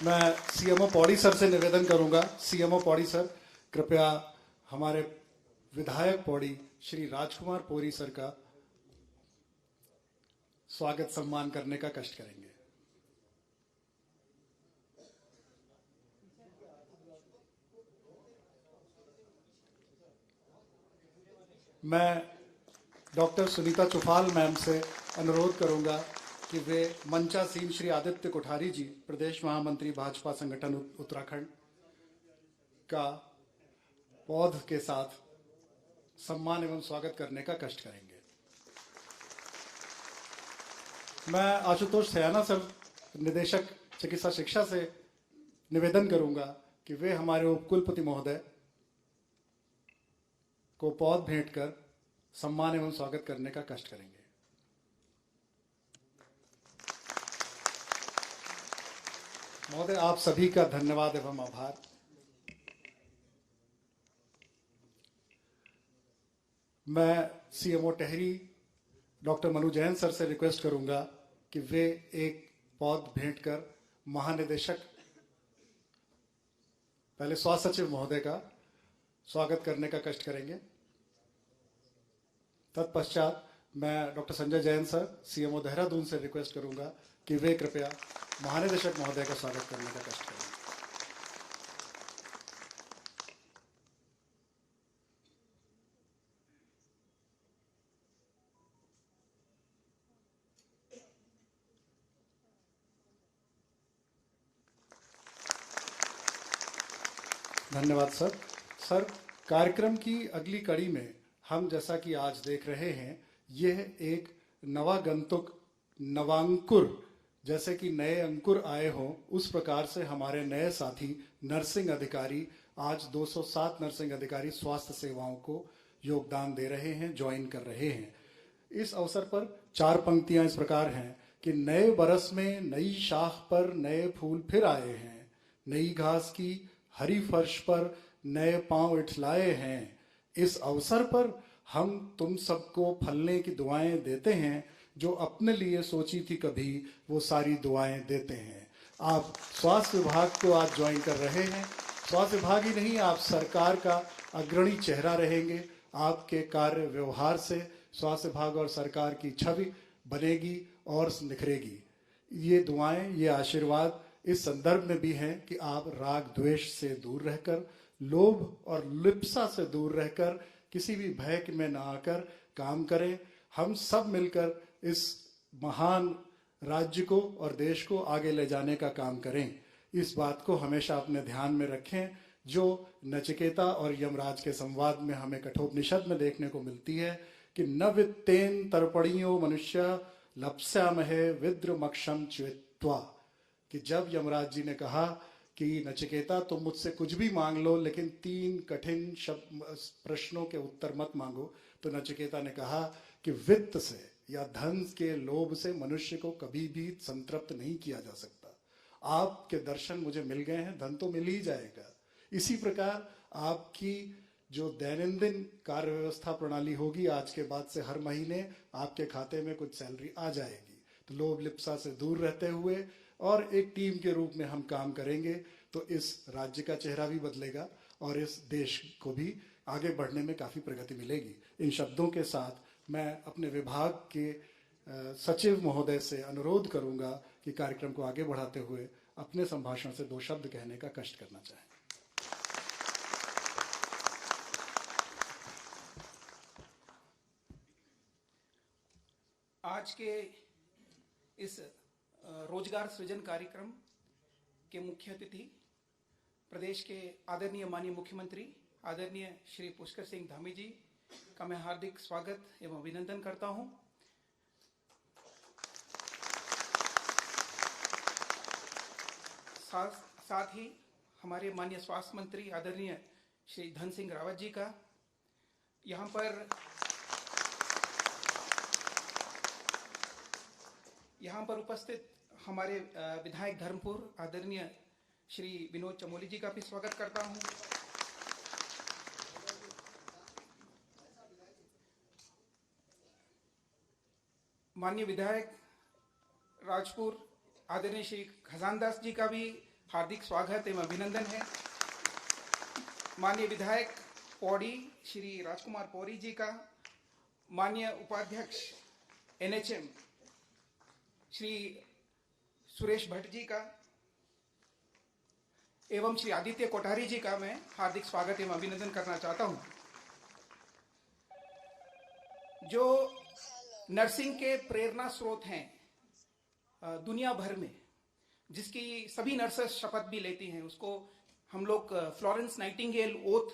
मैं CMO Pauri sir से निवेदन करूंगा। सीएमओ पौड़ी सर, कृपया हमारे विधायक पौड़ी श्री राजकुमार पौड़ी सर का स्वागत सम्मान करने का कष्ट करेंगे। मैं डॉक्टर सुनीता चुफाल मैम से अनुरोध करूंगा कि वे मंचासीन श्री आदित्य कोठारी जी, प्रदेश महामंत्री भाजपा संगठन उत्तराखंड का पौध के साथ सम्मान एवं स्वागत करने का कष्ट करेंगे। मैं आशुतोष सयाना सर, निदेशक चिकित्सा शिक्षा से निवेदन करूंगा कि वे हमारे उपकुलपति महोदय को पौध भेंट कर सम्मान एवं स्वागत करने का कष्ट करेंगे। महोदय, आप सभी का धन्यवाद एवं आभार। मैं CMO Tehri doctor Manu Jain sir से रिक्वेस्ट करूंगा कि वे एक पौध भेंट कर महानिदेशक, पहले स्वास्थ्य सचिव महोदय का स्वागत करने का कष्ट करेंगे। तत्पश्चात मैं doctor Sanjay Jain sir, CMO Dehradun से रिक्वेस्ट करूंगा कि वे कृपया महानिदेशक महोदय का स्वागत करने का कष्ट करें। धन्यवाद सर। सर, कार्यक्रम की अगली कड़ी में हम जैसा कि आज देख रहे हैं, यह एक नवागंतुक, नवांकुर, जैसे कि नए अंकुर आए हों उस प्रकार से हमारे नए साथी नर्सिंग अधिकारी, आज 207 नर्सिंग अधिकारी स्वास्थ्य सेवाओं को योगदान दे रहे हैं, ज्वाइन कर रहे हैं। इस अवसर पर 4 पंक्तियां इस प्रकार हैं कि नए बरस में नई शाख पर नए फूल फिर आए हैं, नई घास की हरी फर्श पर नए पांव इठलाए हैं। इस अवसर पर हम तुम सबको फलने की दुआएं देते हैं, जो अपने लिए सोची थी कभी वो सारी दुआएं देते हैं। आप स्वास्थ्य विभाग को आज ज्वाइन कर रहे हैं। स्वास्थ्य विभाग ही नहीं, आप सरकार का अग्रणी चेहरा रहेंगे। आपके कार्य व्यवहार से स्वास्थ्य विभाग और सरकार की छवि बनेगी और निखरेगी। ये दुआएं, ये आशीर्वाद इस संदर्भ में भी हैं कि आप राग द्वेष से दूर रहकर, लोभ और लिप्सा से दूर रहकर, किसी भी भय में न आकर काम करें। हम सब मिलकर इस महान राज्य को और देश को आगे ले जाने का काम करें। इस बात को हमेशा अपने ध्यान में रखें, जो नचिकेता और यमराज के संवाद में हमें कठोपनिषद में देखने को मिलती है कि न वित्तेन तर्पणियो मनुष्य लप्स्यामहे विद्रुमक्षम च्वित्वा, कि जब यमराज जी ने कहा कि नचिकेता तुम मुझसे कुछ भी मांग लो, लेकिन 3 कठिन प्रश्नों के उत्तर मत मांगो, तो नचिकेता ने कहा कि वित्त से या धन के लोभ से मनुष्य को कभी भी संतृप्त नहीं किया जा सकता। आपके दर्शन मुझे मिल गए हैं, धन तो मिल ही जाएगा। इसी प्रकार आपकी जो दैनंदिन कार्य व्यवस्था प्रणाली होगी, आज के बाद से हर महीने आपके खाते में कुछ सैलरी आ जाएगी। तो लोभ लिप्सा से दूर रहते हुए और एक टीम के रूप में हम काम करेंगे तो इस राज्य का चेहरा भी बदलेगा और इस देश को भी आगे बढ़ने में काफ़ी प्रगति मिलेगी। इन शब्दों के साथ मैं अपने विभाग के सचिव महोदय से अनुरोध करूंगा कि कार्यक्रम को आगे बढ़ाते हुए अपने संभाषण से 2 शब्द कहने का कष्ट करना चाहें। आज के इस रोजगार सृजन कार्यक्रम के मुख्य अतिथि प्रदेश के आदरणीय माननीय मुख्यमंत्री आदरणीय श्री पुष्कर सिंह धामी जी का मैं हार्दिक स्वागत एवं अभिनंदन करता हूं। साथ ही हमारे माननीय स्वास्थ्य मंत्री आदरणीय श्री धन सिंह रावत जी का, यहाँ पर उपस्थित हमारे विधायक धर्मपुर आदरणीय श्री विनोद चमोली जी का भी स्वागत करता हूं। माननीय विधायक राजपुर आदरणीय श्री खजानदास जी का भी हार्दिक स्वागत एवं अभिनंदन है। माननीय विधायक पौड़ी श्री राजकुमार पौड़ी जी का, माननीय उपाध्यक्ष एनएचएम श्री सुरेश भट्ट जी का एवं श्री आदित्य कोठारी जी का मैं हार्दिक स्वागत एवं अभिनंदन करना चाहता हूं। जो नर्सिंग के प्रेरणा स्रोत हैं दुनिया भर में, जिसकी सभी नर्सेस शपथ भी लेती हैं, उसको हम लोग फ्लोरेंस नाइटिंगेल ओथ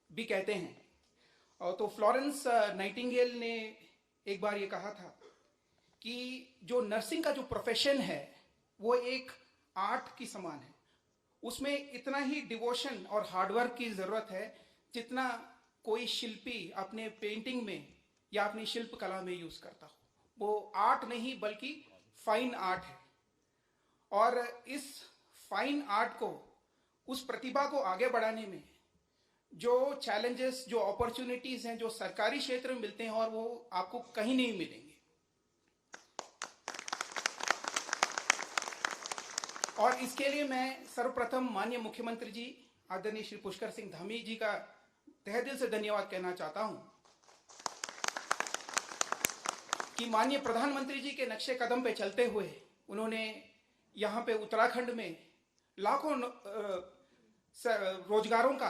भी कहते हैं। और तो फ्लोरेंस नाइटिंगेल ने एक बार ये कहा था कि जो नर्सिंग का जो प्रोफेशन है वो एक आर्ट की समान है। उसमें इतना ही डिवोशन और हार्डवर्क की जरूरत है जितना कोई शिल्पी अपने पेंटिंग में या अपनी शिल्प कला में यूज करता हो। वो आर्ट नहीं बल्कि फाइन आर्ट है। और इस फाइन आर्ट को, उस प्रतिभा को आगे बढ़ाने में जो चैलेंजेस, जो अपॉर्चुनिटीज हैं, जो सरकारी क्षेत्र में मिलते हैं और वो आपको कहीं नहीं मिलेंगे। और इसके लिए मैं सर्वप्रथम माननीय मुख्यमंत्री जी आदरणीय श्री पुष्कर सिंह धामी जी का तहे दिल से धन्यवाद कहना चाहता हूं कि माननीय प्रधानमंत्री जी के नक्शे कदम पे चलते हुए उन्होंने यहाँ पे उत्तराखंड में लाखों रोजगारों का,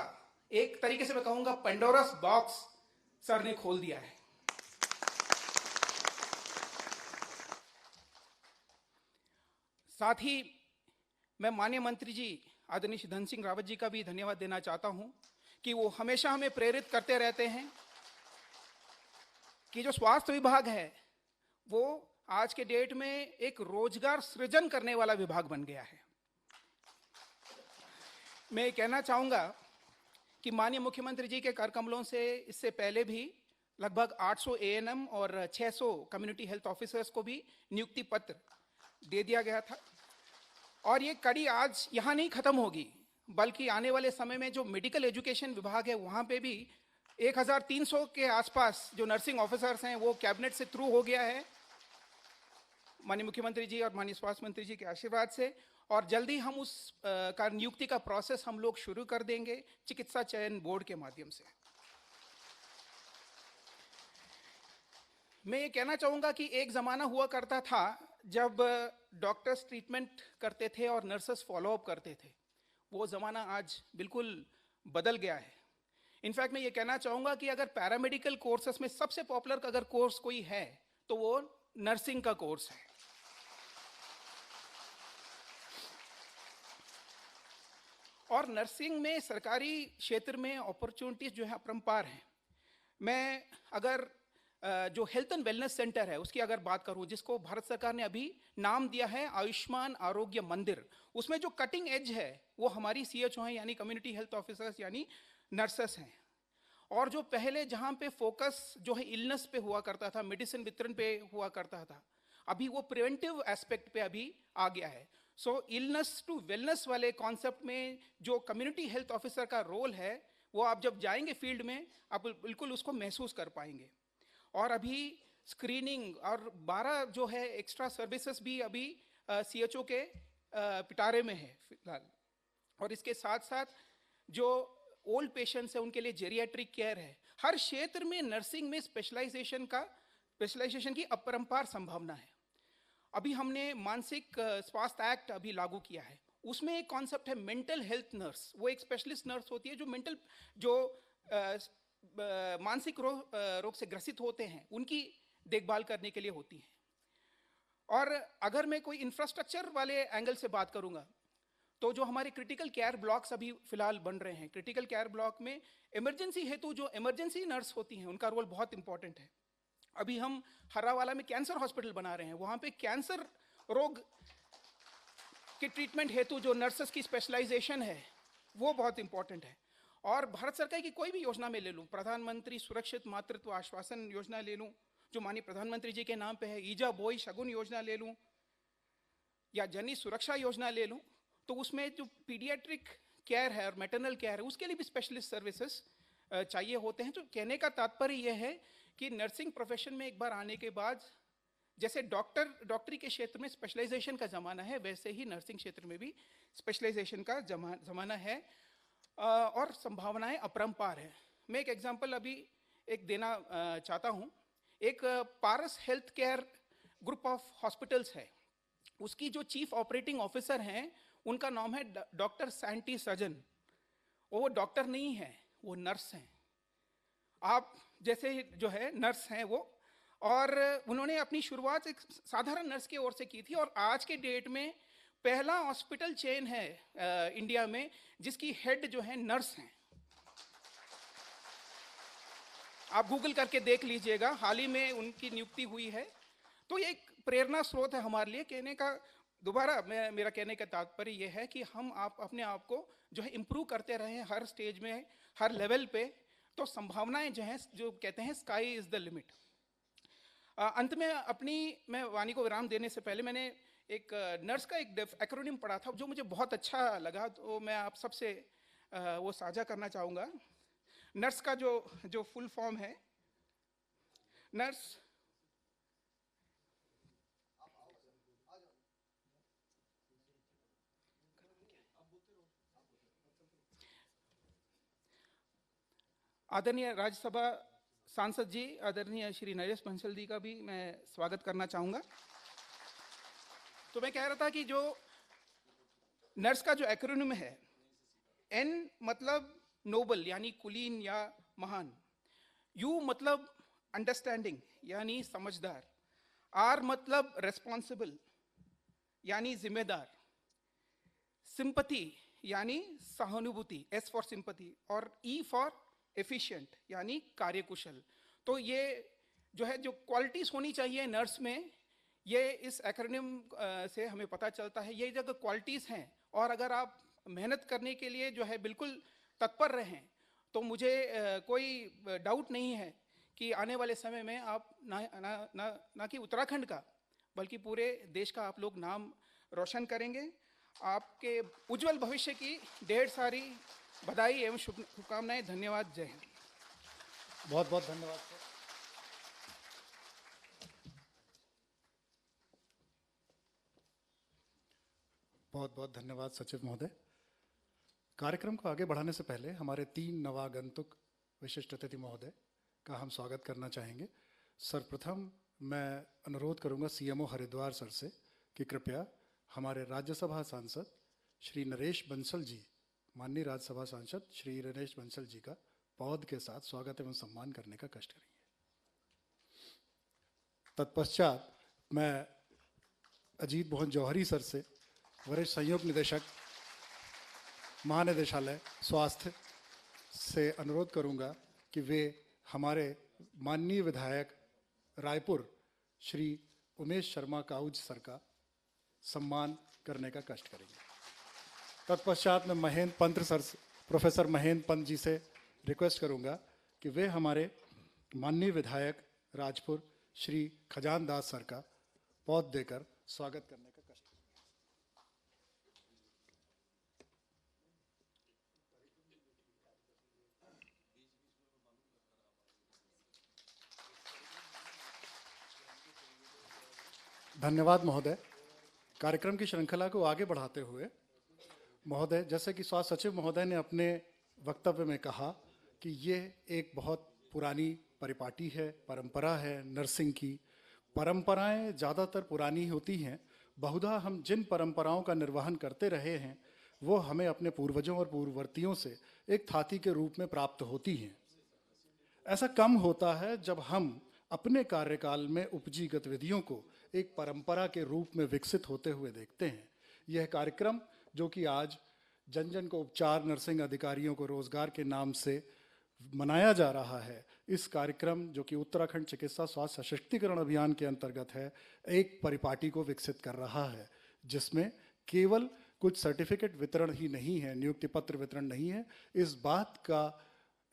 एक तरीके से मैं कहूंगा पेंडोरस बॉक्स सर ने खोल दिया है। साथ ही मैं माननीय मंत्री जी आदरणीय श्री धन सिंह रावत जी का भी धन्यवाद देना चाहता हूं कि वो हमेशा हमें प्रेरित करते रहते हैं कि जो स्वास्थ्य विभाग है वो आज के डेट में एक रोजगार सृजन करने वाला विभाग बन गया है। मैं कहना चाहूंगा कि माननीय मुख्यमंत्री जी के कर कमलों से इससे पहले भी लगभग 800 एएनएम और 600 कम्युनिटी हेल्थ ऑफिसर्स को भी नियुक्ति पत्र दे दिया गया था। और ये कड़ी आज यहाँ नहीं खत्म होगी, बल्कि आने वाले समय में जो मेडिकल एजुकेशन विभाग है वहाँ पे भी 1300 के आसपास जो नर्सिंग ऑफिसर्स हैं वो कैबिनेट से थ्रू हो गया है माननीय मुख्यमंत्री जी और माननीय स्वास्थ्य मंत्री जी के आशीर्वाद से। और जल्दी हम उस का नियुक्ति का प्रोसेस हम लोग शुरू कर देंगे चिकित्सा चयन बोर्ड के माध्यम से। मैं ये कहना चाहूँगा कि एक ज़माना हुआ करता था जब डॉक्टर्स ट्रीटमेंट करते थे और नर्सेस फॉलोअप करते थे। वो ज़माना आज बिल्कुल बदल गया है। इनफैक्ट मैं ये कहना चाहूँगा कि अगर पैरामेडिकल कोर्सेस में सबसे पॉपुलर अगर कोर्स कोई है तो वो नर्सिंग का कोर्स है। और नर्सिंग में सरकारी क्षेत्र में अपॉर्चुनिटीज जो है अपरंपार हैं। मैं अगर जो हेल्थ एंड वेलनेस सेंटर है उसकी अगर बात करूं, जिसको भारत सरकार ने अभी नाम दिया है आयुष्मान आरोग्य मंदिर, उसमें जो कटिंग एज है वो हमारी सीएचओ हैं, यानी कम्युनिटी हेल्थ ऑफिसर्स यानी नर्सेस हैं। और जो पहले जहां पे फोकस जो है इलनेस पे हुआ करता था, मेडिसिन वितरण पे हुआ करता था, अभी वो प्रिवेंटिव एस्पेक्ट पे अभी आ गया है। सो इलनेस टू वेलनेस वाले कॉन्सेप्ट में जो कम्युनिटी हेल्थ ऑफिसर का रोल है वो आप जब जाएंगे फील्ड में आप बिल्कुल उसको महसूस कर पाएंगे। और अभी स्क्रीनिंग और 12 जो है एक्स्ट्रा सर्विसेज भी अभी सीएचओ के पिटारे में है फिलहाल। और इसके साथ साथ जो ओल्ड पेशेंट्स है उनके लिए जेरियाट्रिक केयर है। हर क्षेत्र में नर्सिंग में स्पेशलाइजेशन की अपरंपार संभावना है। अभी हमने मानसिक स्वास्थ्य एक्ट अभी लागू किया है, उसमें एक कॉन्सेप्ट है मेंटल हेल्थ नर्स। वो एक स्पेशलिस्ट नर्स होती है जो मानसिक रोग से ग्रसित होते हैं उनकी देखभाल करने के लिए होती है। और अगर मैं कोई इंफ्रास्ट्रक्चर वाले एंगल से बात करूंगा तो जो हमारे क्रिटिकल केयर ब्लॉक्स अभी फिलहाल बन रहे हैं, क्रिटिकल केयर ब्लॉक में इमरजेंसी हेतु जो इमरजेंसी नर्स होती हैं उनका रोल बहुत इंपॉर्टेंट है। अभी हम हर्रावाला में कैंसर हॉस्पिटल बना रहे हैं, वहां पे कैंसर रोग के ट्रीटमेंट हेतु जो नर्सेस की स्पेशलाइजेशन है वो बहुत इंपॉर्टेंट है। और भारत सरकार की कोई भी योजना में ले लूं, प्रधानमंत्री सुरक्षित मातृत्व आश्वासन योजना ले लूं जो माननीय प्रधानमंत्री जी के नाम पे है, ईजा बोई शगुन योजना ले लूं या जननी सुरक्षा योजना ले लूं, तो उसमें जो पीडियाट्रिक केयर है और मैटरनल केयर है उसके लिए भी स्पेशलिस्ट सर्विसेज चाहिए होते हैं। तो कहने का तात्पर्य यह है कि नर्सिंग प्रोफेशन में एक बार आने के बाद जैसे डॉक्टरी के क्षेत्र में स्पेशलाइजेशन का ज़माना है, वैसे ही नर्सिंग क्षेत्र में भी स्पेशलाइजेशन का ज़माना है और संभावनाएं अपरंपार है। मैं एक एग्जांपल अभी एक देना चाहता हूं। एक Paras health care group of hospitals है, उसकी जो चीफ ऑपरेटिंग ऑफिसर हैं उनका नाम है डॉक्टर सैंटी सजन। वो डॉक्टर नहीं है, वो नर्स हैं, आप जैसे जो है नर्स हैं वो। और उन्होंने अपनी शुरुआत एक साधारण नर्स की ओर से की थी और आज के डेट में पहला हॉस्पिटल चेन है इंडिया में जिसकी हेड जो है नर्स हैं। आप गूगल करके देख लीजिएगा, हाल ही में उनकी नियुक्ति हुई है। तो ये एक प्रेरणा स्रोत है हमारे लिए। कहने का दोबारा मेरा कहने का तात्पर्य यह है कि हम अपने आप को जो है इम्प्रूव करते रहें हर स्टेज में, हर लेवल पे, तो संभावनाएं जो हैं, जो कहते हैं स्काई इज द लिमिट। अंत में मैं वाणी को विराम देने से पहले मैंने एक नर्स का एक एक्रोनिम पढ़ा था जो मुझे बहुत अच्छा लगा, तो मैं आप सबसे वो साझा करना चाहूँगा। नर्स का जो फुल फॉर्म है, नर्स आदरणीय राज्यसभा सांसद जी, आदरणीय श्री नरेश बंसल जी का भी मैं स्वागत करना चाहूँगा। तो मैं कह रहा था कि जो नर्स का जो एक्रोनिम है, एन मतलब नोबल यानी कुलीन या महान, यू मतलब अंडरस्टैंडिंग यानी समझदार, आर मतलब रेस्पॉन्सिबल यानी जिम्मेदार, सिंपथी यानी सहानुभूति, एस फॉर सिंपथी, और ई फॉर एफिशिएंट यानी कार्यकुशल। तो ये जो है जो क्वालिटीज होनी चाहिए नर्स में, ये इस एक्रोनिम से हमें पता चलता है। ये जगह क्वालिटीज हैं और अगर आप मेहनत करने के लिए जो है बिल्कुल तत्पर रहें तो मुझे कोई डाउट नहीं है कि आने वाले समय में आप ना कि उत्तराखंड का बल्कि पूरे देश का आप लोग नाम रोशन करेंगे। आपके उज्जवल भविष्य की ढेर सारी बधाई एवं शुभकामनाएं। धन्यवाद। जय हिंद। बहुत बहुत धन्यवाद सर। बहुत बहुत धन्यवाद सचिव महोदय। कार्यक्रम को आगे बढ़ाने से पहले हमारे 3 नवागंतुक विशिष्ट अतिथि महोदय का हम स्वागत करना चाहेंगे। सर्वप्रथम मैं अनुरोध करूंगा सीएमओ हरिद्वार सर से कि कृपया हमारे राज्यसभा सांसद श्री नरेश बंसल जी, माननीय राज्यसभा सांसद श्री नरेश बंसल जी का पौध के साथ स्वागत एवं सम्मान करने का कष्ट करेंगे। तत्पश्चात मैं अजीत मोहन जौहरी सर से, वरिष्ठ संयुक्त निदेशक महानिदेशालय स्वास्थ्य, से अनुरोध करूंगा कि वे हमारे माननीय विधायक रायपुर श्री उमेश शर्मा काउज सर का सम्मान करने का कष्ट करेंगे। तत्पश्चात मैं महेंद्र पंत सर, प्रोफेसर महेंद्र पंत जी से रिक्वेस्ट करूंगा कि वे हमारे माननीय विधायक राजपुर श्री खजान दास सर का पौध देकर स्वागत करने का कष्ट करेंगे। धन्यवाद महोदय। कार्यक्रम की श्रृंखला को आगे बढ़ाते हुए महोदय, जैसे कि स्वास्थ्य सचिव महोदय ने अपने वक्तव्य में कहा कि ये एक बहुत पुरानी परिपाटी है, परंपरा है नर्सिंग की। परंपराएं ज़्यादातर पुरानी होती हैं। बहुधा हम जिन परंपराओं का निर्वहन करते रहे हैं वो हमें अपने पूर्वजों और पूर्ववर्तियों से एक थाती के रूप में प्राप्त होती हैं। ऐसा कम होता है जब हम अपने कार्यकाल में उपजी गतिविधियों को एक परंपरा के रूप में विकसित होते हुए देखते हैं। यह कार्यक्रम जो कि आज जन जन को उपचार नर्सिंग अधिकारियों को रोजगार के नाम से मनाया जा रहा है, इस कार्यक्रम जो कि उत्तराखंड चिकित्सा स्वास्थ्य सशक्तिकरण अभियान के अंतर्गत है, एक परिपाटी को विकसित कर रहा है जिसमें केवल कुछ सर्टिफिकेट वितरण ही नहीं है, नियुक्ति पत्र वितरण नहीं है, इस बात का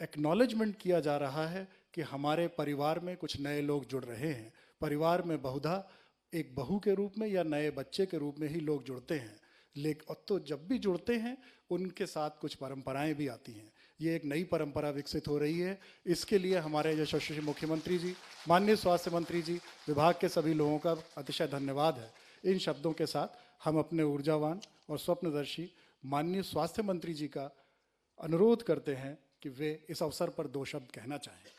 एक्नॉलेजमेंट किया जा रहा है कि हमारे परिवार में कुछ नए लोग जुड़ रहे हैं। परिवार में बहुधा एक बहू के रूप में या नए बच्चे के रूप में ही लोग जुड़ते हैं, लेकिन तो जब भी जुड़ते हैं उनके साथ कुछ परंपराएं भी आती हैं। ये एक नई परंपरा विकसित हो रही है। इसके लिए हमारे यशस्वी मुख्यमंत्री जी, माननीय स्वास्थ्य मंत्री जी, विभाग के सभी लोगों का अतिशय धन्यवाद है। इन शब्दों के साथ हम अपने ऊर्जावान और स्वप्नदर्शी माननीय स्वास्थ्य मंत्री जी का अनुरोध करते हैं कि वे इस अवसर पर 2 शब्द कहना चाहें।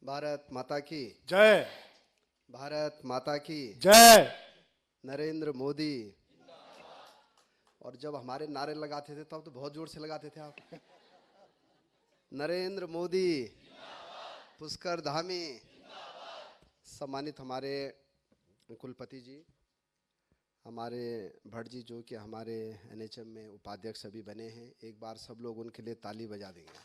भारत माता की जय। भारत माता की जय। नरेंद्र मोदी। और जब हमारे नारे लगाते थे तब तो बहुत जोर से लगाते थे आप। नरेंद्र मोदी, पुष्कर धामी। सम्मानित हमारे कुलपति जी, हमारे भट्ट जी जो कि हमारे एनएचएम में उपाध्यक्ष अभी बने हैं, एक बार सब लोग उनके लिए ताली बजा देंगे।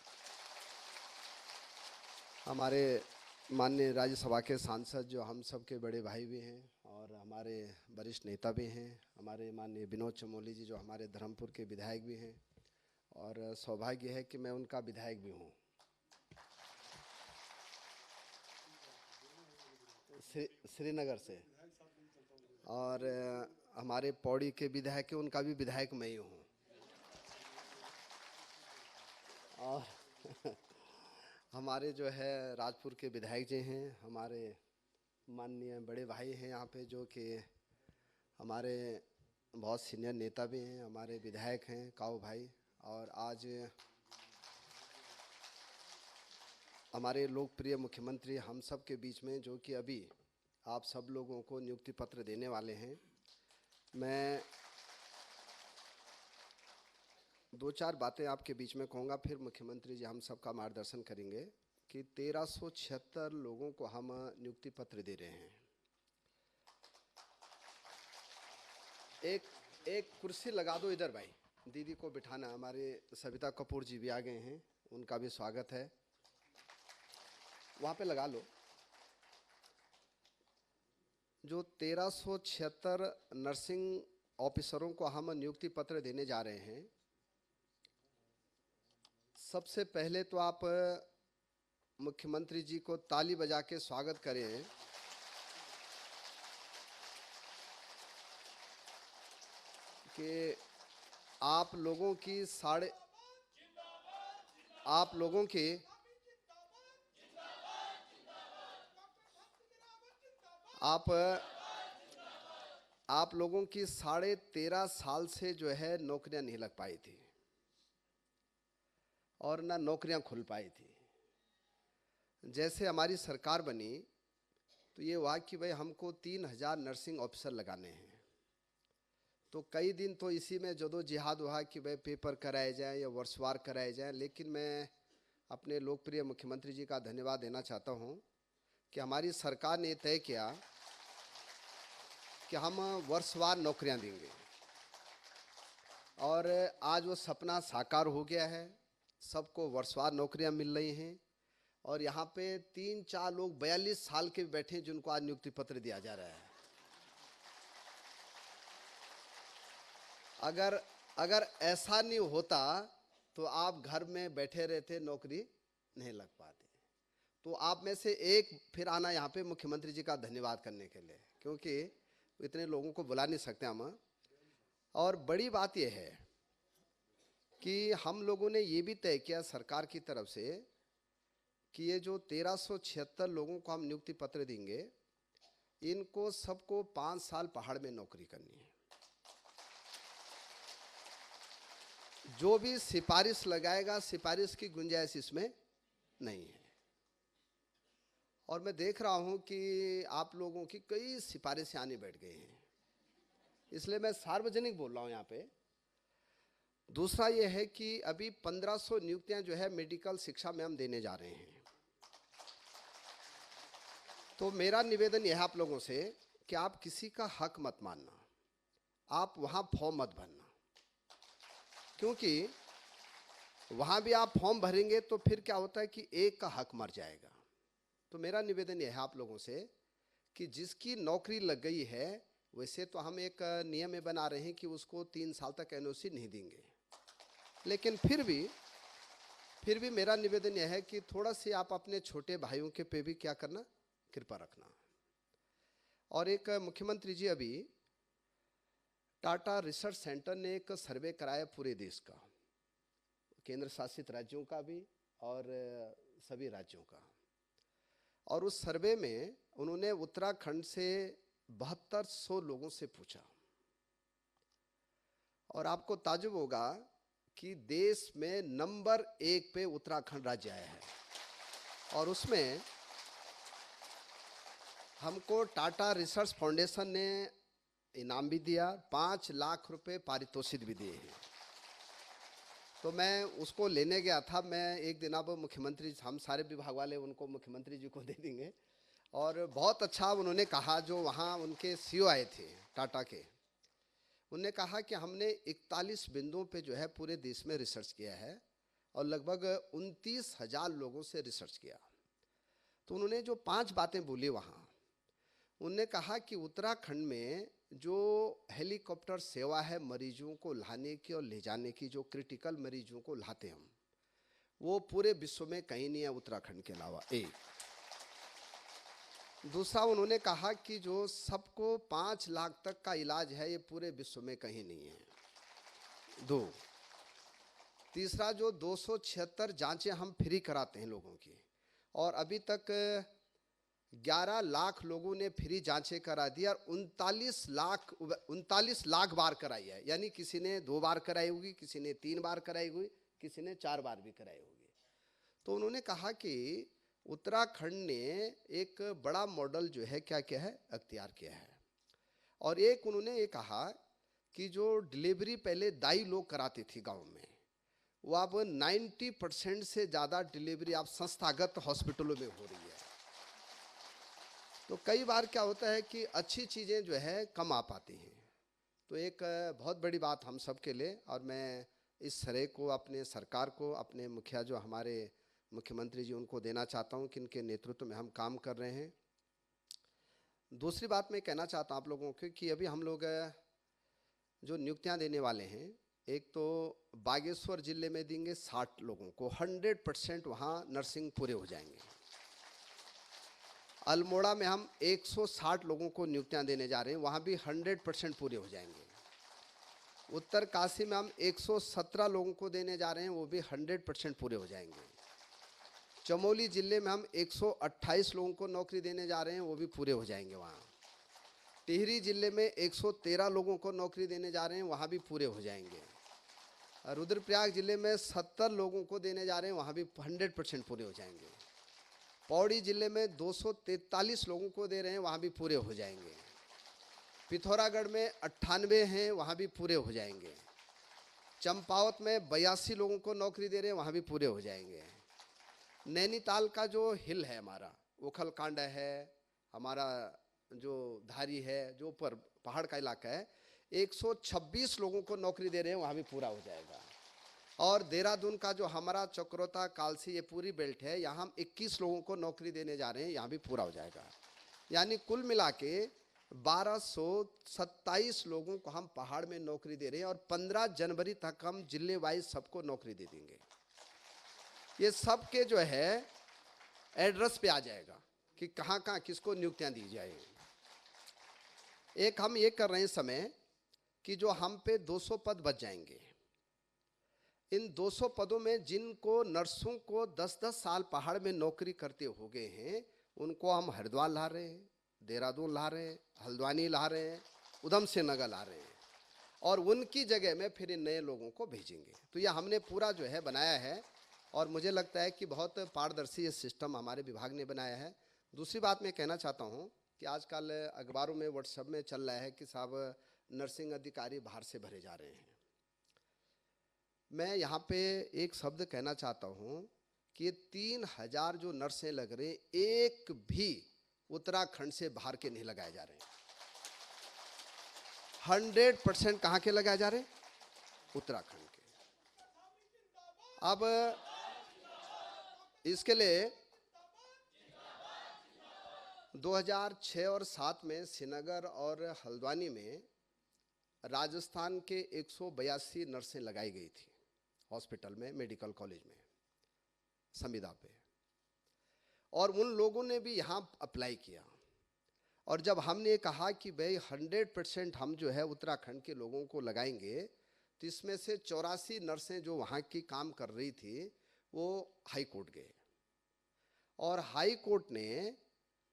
हमारे माननीय राज्यसभा के सांसद जो हम सब के बड़े भाई भी हैं और हमारे वरिष्ठ नेता भी हैं, हमारे माननीय विनोद चमोली जी जो हमारे धर्मपुर के विधायक भी हैं, और सौभाग्य है कि मैं उनका विधायक भी हूँ। श्रीनगर से। और हमारे पौड़ी के विधायक के, उनका भी विधायक मैं ही हूँ। और हमारे जो है राजपुर के विधायक जी हैं, हमारे माननीय बड़े भाई हैं यहाँ पे जो कि हमारे बहुत सीनियर नेता भी हैं, हमारे विधायक हैं काऊ भाई। और आज हमारे लोकप्रिय मुख्यमंत्री हम सब के बीच में जो कि अभी आप सब लोगों को नियुक्ति पत्र देने वाले हैं। मैं 2-4 बातें आपके बीच में कहूँगा, फिर मुख्यमंत्री जी हम सबका मार्गदर्शन करेंगे कि 1376 लोगों को हम नियुक्ति पत्र दे रहे हैं। एक कुर्सी लगा दो इधर भाई, दीदी को बिठाना। हमारे सविता कपूर जी भी आ गए हैं, उनका भी स्वागत है, वहाँ पे लगा लो। जो 1376 नर्सिंग ऑफिसरों को हम नियुक्ति पत्र देने जा रहे हैं, सबसे पहले तो आप मुख्यमंत्री जी को ताली बजा के स्वागत करें कि आप लोगों की आप लोगों की 13.5 साल से जो है नौकरियां नहीं लग पाई थी और ना नौकरियां खुल पाई थी। जैसे हमारी सरकार बनी तो ये हुआ कि भाई हमको 3000 नर्सिंग ऑफिसर लगाने हैं। तो कई दिन तो इसी में जदोजिहाद हुआ कि भाई पेपर कराए जाए या वर्षवार कराए जाए, लेकिन मैं अपने लोकप्रिय मुख्यमंत्री जी का धन्यवाद देना चाहता हूं कि हमारी सरकार ने तय किया कि हम वर्षवार नौकरियां देंगे और आज वो सपना साकार हो गया है। सबको वर्षवार नौकरियां मिल रही हैं और यहाँ पे 3-4 लोग 42 साल के बैठे हैं जिनको आज नियुक्ति पत्र दिया जा रहा है। अगर ऐसा नहीं होता तो आप घर में बैठे रहते, नौकरी नहीं लग पाती। तो आप में से एक फिर आना यहाँ पे मुख्यमंत्री जी का धन्यवाद करने के लिए, क्योंकि इतने लोगों को बुला नहीं सकते हम। और बड़ी बात यह है कि हम लोगों ने ये भी तय किया सरकार की तरफ से कि ये जो 1376 लोगों को हम नियुक्ति पत्र देंगे, इनको सबको 5 साल पहाड़ में नौकरी करनी है। जो भी सिफारिश लगाएगा, सिफारिश की गुंजाइश इसमें नहीं है। और मैं देख रहा हूं कि आप लोगों की कई सिफारिशें आने बैठ गई हैं, इसलिए मैं सार्वजनिक बोल रहा हूं यहाँ पे। दूसरा ये है कि अभी 1500 नियुक्तियां जो है मेडिकल शिक्षा में हम देने जा रहे हैं। तो मेरा निवेदन यह है आप लोगों से कि आप किसी का हक मत मानना, आप वहां फॉर्म मत भरना, क्योंकि वहां भी आप फॉर्म भरेंगे तो फिर क्या होता है कि एक का हक मर जाएगा। तो मेरा निवेदन यह है आप लोगों से कि जिसकी नौकरी लग गई है, वैसे तो हम एक नियम में बना रहे हैं कि उसको 3 साल तक एनओसी नहीं देंगे, लेकिन फिर भी मेरा निवेदन यह है कि थोड़ा सी आप अपने छोटे भाइयों के पे भी क्या करना, कृपा रखना। और एक मुख्यमंत्री जी अभी टाटा रिसर्च सेंटर ने एक सर्वे कराया पूरे देश का, केंद्र शासित राज्यों का भी और सभी राज्यों का। और उस सर्वे में उन्होंने उत्तराखंड से 7200 लोगों से पूछा, और आपको ताज्जुब होगा कि देश में नंबर 1 पे उत्तराखंड राज्य आया है। और उसमें हमको टाटा रिसर्च फाउंडेशन ने इनाम भी दिया, 5 लाख रुपए पारितोषिक भी दिए हैं। तो मैं उसको लेने गया था। मैं एक दिन, अब मुख्यमंत्री, हम सारे विभाग वाले उनको मुख्यमंत्री जी को दे देंगे। और बहुत अच्छा उन्होंने कहा, जो वहाँ उनके सीईओ आए थे टाटा के, उन्होंने कहा कि हमने 41 बिंदुओं पे जो है पूरे देश में रिसर्च किया है और लगभग 29,000 लोगों से रिसर्च किया। तो उन्होंने जो 5 बातें बोली वहाँ, उन्होंने कहा कि उत्तराखंड में जो हेलीकॉप्टर सेवा है मरीजों को लाने की और ले जाने की, जो क्रिटिकल मरीजों को लाते हम, वो पूरे विश्व में कहीं नहीं है उत्तराखंड के अलावा। एक दूसरा, उन्होंने कहा कि जो सबको 5 लाख तक का इलाज है, ये पूरे विश्व में कहीं नहीं है। 2, तीसरा, जो 276 जांचें हम फ्री कराते हैं लोगों की, और अभी तक 11 लाख लोगों ने फ्री जांचें करा दी और 39 लाख बार कराई है। यानी किसी ने 2 बार कराई होगी, किसी ने 3 बार कराई होगी, किसी ने 4 बार भी कराई होगी। तो उन्होंने कहा कि उत्तराखंड ने एक बड़ा मॉडल जो है क्या क्या है अख्तियार किया है। और एक उन्होंने ये कहा कि जो डिलीवरी पहले दाई लोग कराते थे गांव में, वो अब 90% से ज़्यादा डिलीवरी आप संस्थागत हॉस्पिटलों में हो रही है। तो कई बार क्या होता है कि अच्छी चीज़ें जो है कम आ पाती हैं। तो एक बहुत बड़ी बात हम सब के लिए, और मैं इस श्रेय को अपने सरकार को, अपने मुखिया जो हमारे मुख्यमंत्री जी, उनको देना चाहता हूं कि इनके नेतृत्व में हम काम कर रहे हैं। दूसरी बात मैं कहना चाहता हूं आप लोगों को कि अभी हम लोग जो नियुक्तियां देने वाले हैं, एक तो बागेश्वर जिले में देंगे 60 लोगों को, 100% वहाँ नर्सिंग पूरे हो जाएंगे। अल्मोड़ा में हम 160 लोगों को नियुक्तियां देने जा रहे हैं, वहाँ भी 100% पूरे हो जाएंगे। उत्तर काशी में हम 117 लोगों को देने जा रहे हैं, वो भी 100% पूरे हो जाएंगे। चमोली जिले में हम 128 लोगों को नौकरी देने जा रहे हैं, वो भी पूरे हो जाएंगे वहाँ। टिहरी जिले में 113 लोगों को नौकरी देने जा रहे हैं, वहाँ भी पूरे हो जाएंगे। रुद्रप्रयाग जिले में 70 लोगों को देने जा रहे हैं, वहाँ भी 100% पूरे हो जाएंगे। पौड़ी जिले में 243 लोगों को दे रहे हैं, वहाँ भी पूरे हो जाएंगे। पिथौरागढ़ में 98 हैं, वहाँ भी पूरे हो जाएंगे। चंपावत में 82 लोगों को नौकरी दे रहे हैं, वहाँ भी पूरे हो जाएंगे। नैनीताल का जो हिल है हमारा, ओखलकांडा है, हमारा जो धारी है, जो ऊपर पहाड़ का इलाका है, 126 लोगों को नौकरी दे रहे हैं, वहाँ भी पूरा हो जाएगा। और देहरादून का जो हमारा चक्रोता कालसी, ये पूरी बेल्ट है, यहाँ हम 21 लोगों को नौकरी देने जा रहे हैं, यहाँ भी पूरा हो जाएगा। यानी कुल मिला के 1227 लोगों को हम पहाड़ में नौकरी दे रहे हैं, और 15 जनवरी तक हम जिले वाइज सबको नौकरी दे देंगे। ये सब के जो है एड्रेस पे आ जाएगा कि कहाँ कहाँ किसको नियुक्तियां दी जाए। एक हम ये कर रहे हैं इस समय कि जो हम पे 200 पद बच जाएंगे, इन 200 पदों में जिनको नर्सों को 10-10 साल पहाड़ में नौकरी करते हो गए हैं, उनको हम हरिद्वार ला रहे हैं, देहरादून ला रहे हैं, हल्द्वानी ला रहे हैं, उधम सिंह नगर ला रहे हैं, और उनकी जगह में फिर इन नए लोगों को भेजेंगे। तो यह हमने पूरा जो है बनाया है, और मुझे लगता है कि बहुत पारदर्शी ये सिस्टम हमारे विभाग ने बनाया है। दूसरी बात मैं कहना चाहता हूँ कि आजकल अखबारों में, व्हाट्सएप में चल रहा है कि साहब नर्सिंग अधिकारी बाहर से भरे जा रहे हैं। मैं यहाँ पे एक शब्द कहना चाहता हूँ कि 3000 जो नर्सें लग रहे हैं, एक भी उत्तराखंड से बाहर के नहीं लगाए जा रहे हैं। 100% कहाँ के लगाए जा रहे हैं? उत्तराखंड के। अब इसके लिए 2006 और 7 में श्रीनगर और हल्द्वानी में राजस्थान के 182 नर्सें लगाई गई थी हॉस्पिटल में, मेडिकल कॉलेज में, संविदा पे, और उन लोगों ने भी यहाँ अप्लाई किया। और जब हमने कहा कि भाई 100% हम जो है उत्तराखंड के लोगों को लगाएंगे, तो इसमें से 84 नर्सें जो वहाँ की काम कर रही थी वो हाई कोर्ट गए, और हाई कोर्ट ने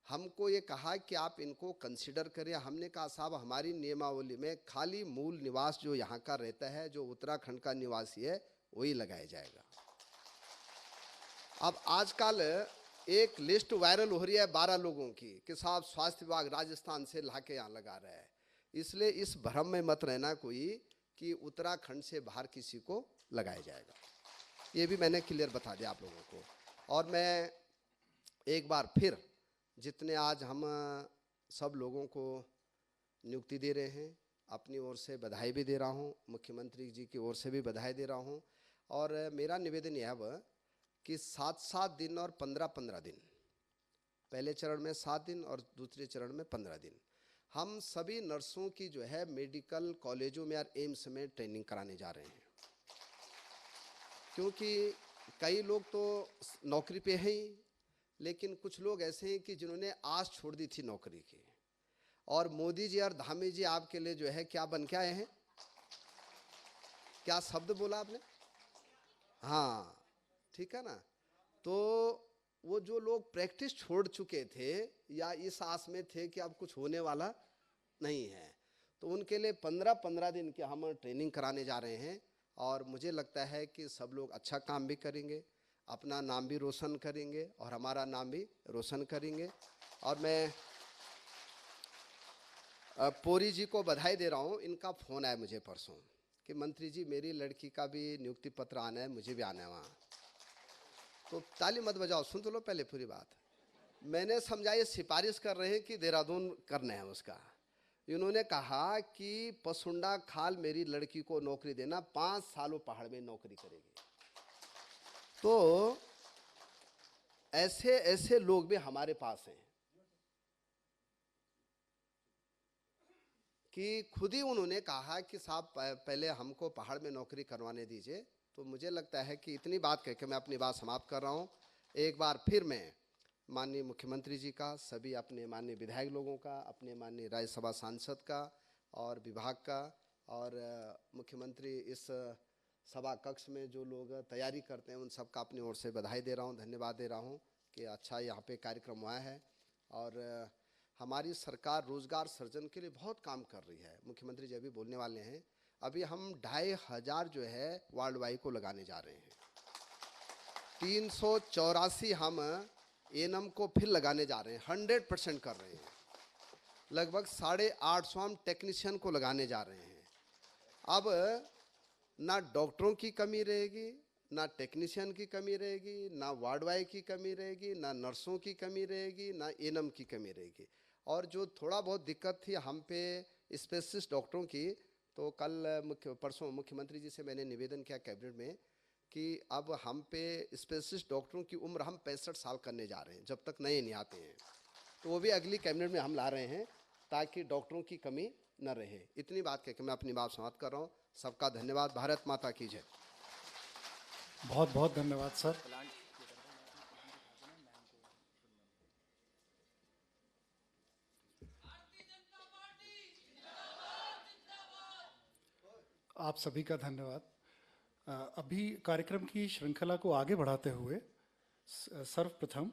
हमको ये कहा कि आप इनको कंसिडर करें। हमने कहा साहब हमारी नियमावली में खाली मूल निवास जो यहाँ का रहता है, जो उत्तराखंड का निवासी है, वही लगाया जाएगा। अब आजकल एक लिस्ट वायरल हो रही है 12 लोगों की कि साहब स्वास्थ्य विभाग राजस्थान से लाके यहाँ लगा रहा है। इसलिए इस भ्रम में मत रहना कोई कि उत्तराखंड से बाहर किसी को लगाया जाएगा। ये भी मैंने क्लियर बता दिया आप लोगों को। और मैं एक बार फिर जितने आज हम सब लोगों को नियुक्ति दे रहे हैं, अपनी ओर से बधाई भी दे रहा हूँ, मुख्यमंत्री जी की ओर से भी बधाई दे रहा हूँ। और मेरा निवेदन यह है कि 7-7 दिन और 15-15 दिन, पहले चरण में 7 दिन और दूसरे चरण में 15 दिन, हम सभी नर्सों की जो है मेडिकल कॉलेजों में और एम्स में ट्रेनिंग कराने जा रहे हैं। क्योंकि कई लोग तो नौकरी पे हैं ही, लेकिन कुछ लोग ऐसे हैं कि जिन्होंने आस छोड़ दी थी नौकरी की। और मोदी जी और धामी जी आपके लिए जो है क्या बन के आए हैं? क्या शब्द बोला आपने? हाँ, ठीक है ना। तो वो जो लोग प्रैक्टिस छोड़ चुके थे या इस आस में थे कि अब कुछ होने वाला नहीं है, तो उनके लिए 15-15 दिन की हम ट्रेनिंग कराने जा रहे हैं। और मुझे लगता है कि सब लोग अच्छा काम भी करेंगे, अपना नाम भी रोशन करेंगे और हमारा नाम भी रोशन करेंगे। और मैं पोरी जी को बधाई दे रहा हूँ। इनका फ़ोन आया मुझे परसों कि मंत्री जी मेरी लड़की का भी नियुक्ति पत्र आना है, मुझे भी आना है वहाँ। तो ताली मत बजाओ, सुन तो लो पहले पूरी बात। मैंने समझा ये सिफारिश कर रहे हैं कि देहरादून करना है उसका। इन्होंने कहा कि पसुंडा खाल मेरी लड़की को नौकरी देना, 5 सालों पहाड़ में नौकरी करेगी। तो ऐसे ऐसे लोग भी हमारे पास हैं कि खुद ही उन्होंने कहा कि साहब पहले हमको पहाड़ में नौकरी करवाने दीजिए। तो मुझे लगता है कि इतनी बात कह के मैं अपनी बात समाप्त कर रहा हूँ। एक बार फिर मैं माननीय मुख्यमंत्री जी का, सभी अपने माननीय विधायक लोगों का, अपने माननीय राज्यसभा सांसद का और विभाग का, और मुख्यमंत्री इस सभा कक्ष में जो लोग तैयारी करते हैं उन सब का अपनी ओर से बधाई दे रहा हूँ, धन्यवाद दे रहा हूँ कि अच्छा यहाँ पे कार्यक्रम हुआ है। और हमारी सरकार रोजगार सृजन के लिए बहुत काम कर रही है। मुख्यमंत्री जी अभी बोलने वाले हैं। अभी हम 2500 जो है वार्ड वाइड को लगाने जा रहे हैं। 384 हम एनएम को फिर लगाने जा रहे हैं, 100% कर रहे हैं। लगभग 850 हम टेक्नीशियन को लगाने जा रहे हैं। अब ना डॉक्टरों की कमी रहेगी, ना टेक्नीशियन की कमी रहेगी, ना वार्ड वाई की कमी रहेगी, ना नर्सों की कमी रहेगी, ना एनएम की कमी रहेगी। और जो थोड़ा बहुत दिक्कत थी हम पे स्पेशलिस्ट डॉक्टरों की, तो कल परसों मुख्यमंत्री जी से मैंने निवेदन किया कैबिनेट में कि अब हम पे स्पेशलिस्ट डॉक्टरों की उम्र हम 65 साल करने जा रहे हैं, जब तक नए नहीं आते हैं। तो वो भी अगली कैबिनेट में हम ला रहे हैं ताकि डॉक्टरों की कमी न रहे। इतनी बात कह के मैं अपनी बात समाप्त कर रहा हूँ। सबका धन्यवाद। भारत माता की जय। बहुत बहुत धन्यवाद सर। आप सभी का धन्यवाद। अभी कार्यक्रम की श्रृंखला को आगे बढ़ाते हुए सर्वप्रथम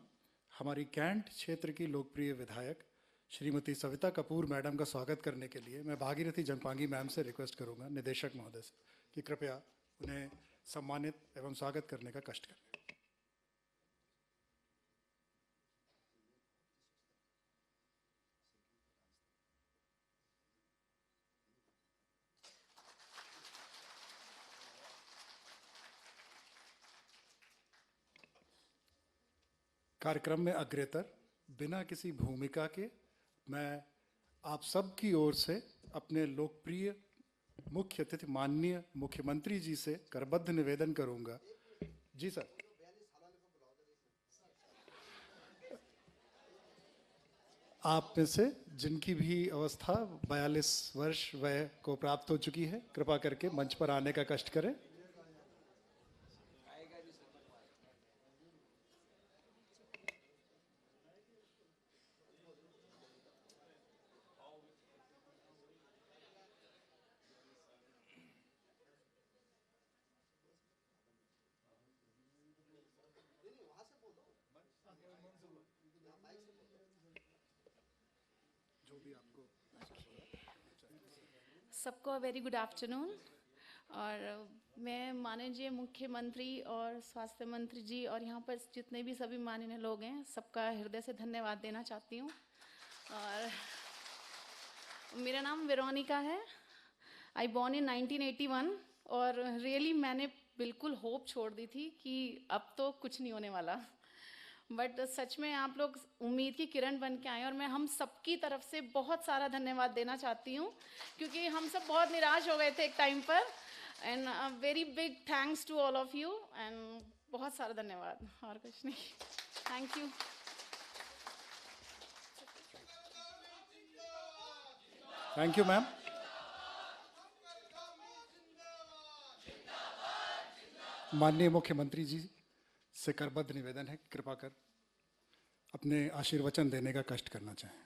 हमारी कैंट क्षेत्र की लोकप्रिय विधायक श्रीमती सविता कपूर मैडम का स्वागत करने के लिए मैं भागीरथी जंगपांगी मैम से रिक्वेस्ट करूंगा, निदेशक महोदय से, कि कृपया उन्हें सम्मानित एवं स्वागत करने का कष्ट करें। कार्यक्रम में अग्रतर बिना किसी भूमिका के मैं आप सब की ओर से अपने लोकप्रिय मुख्य अतिथि माननीय मुख्यमंत्री जी से करबद्ध निवेदन करूंगा। जी सर। आप में से जिनकी भी अवस्था 42 वर्ष वय को प्राप्त हो चुकी है, कृपा करके मंच पर आने का कष्ट करें। सबको वेरी गुड आफ्टरनून। और मैं माननीय मुख्यमंत्री और स्वास्थ्य मंत्री जी और यहाँ पर जितने भी सभी माननीय लोग हैं सबका हृदय से धन्यवाद देना चाहती हूँ। और मेरा नाम वेरोनिका है। आई बॉर्न इन 1981 और रियली मैंने बिल्कुल होप छोड़ दी थी कि अब तो कुछ नहीं होने वाला, बट सच में आप लोग उम्मीद की किरण बन के आए और मैं हम सबकी तरफ से बहुत सारा धन्यवाद देना चाहती हूँ क्योंकि हम सब बहुत निराश हो गए थे एक टाइम पर। And very big thanks to all of you and बहुत सारा धन्यवाद और कुछ नहीं। Thank you. Thank you ma'am. माननीय मुख्यमंत्री जी से करबद्ध निवेदन है कि कृपा कर अपने आशीर्वचन देने का कष्ट करना चाहें।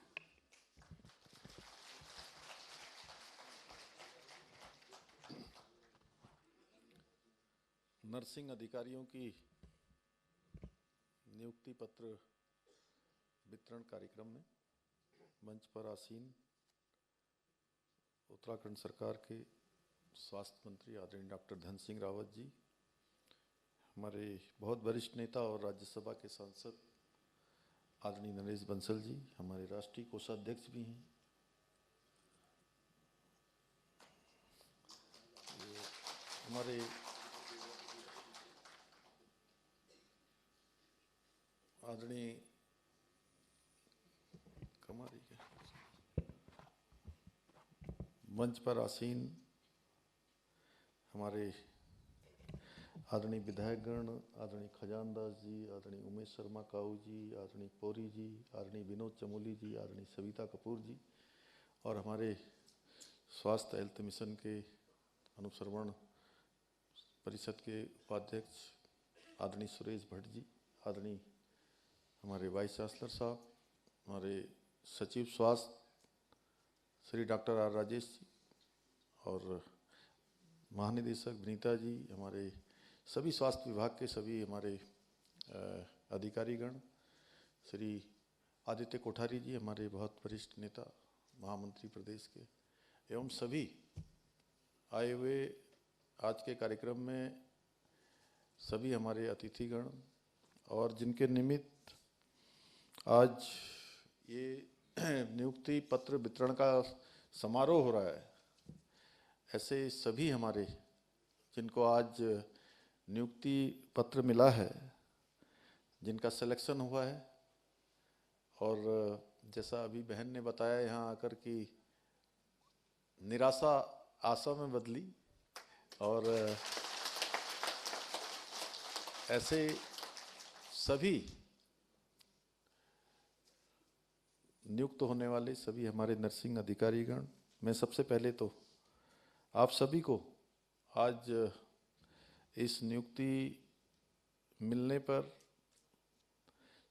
नर्सिंग अधिकारियों की नियुक्ति पत्र वितरण कार्यक्रम में मंच पर आसीन उत्तराखंड सरकार के स्वास्थ्य मंत्री आदरणीय डॉक्टर धन सिंह रावत जी, हमारे बहुत वरिष्ठ नेता और राज्यसभा के सांसद आदरणीय नरेश बंसल जी, हमारे राष्ट्रीय कोषाध्यक्ष भी हैं, हमारे आदरणीय कमारी के मंच पर आसीन हमारे आदरणीय विधायकगण, आदरणीय खजानदास जी, आदरणीय उमेश शर्मा काऊ जी, आदरणीय पौरी जी, आदरणीय विनोद चमोली जी, आदरणीय सविता कपूर जी और हमारे स्वास्थ्य हेल्थ मिशन के अनुसरवण परिषद के उपाध्यक्ष आदरणीय सुरेश भट्ट जी, आदरणीय हमारे वाइस चांसलर साहब, हमारे सचिव स्वास्थ्य श्री डॉक्टर आर राजेश जी और महानिदेशक विनीता जी, हमारे सभी स्वास्थ्य विभाग के सभी हमारे अधिकारीगण, श्री आदित्य कोठारी जी, हमारे बहुत वरिष्ठ नेता महामंत्री प्रदेश के, एवं सभी आए हुए आज के कार्यक्रम में सभी हमारे अतिथिगण और जिनके निमित्त आज ये नियुक्ति पत्र वितरण का समारोह हो रहा है, ऐसे सभी हमारे जिनको आज नियुक्ति पत्र मिला है, जिनका सिलेक्शन हुआ है और जैसा अभी बहन ने बताया यहाँ आकर कि निराशा आशा में बदली और ऐसे सभी नियुक्त होने वाले सभी हमारे नर्सिंग अधिकारीगण, मैं सबसे पहले तो आप सभी को आज इस नियुक्ति मिलने पर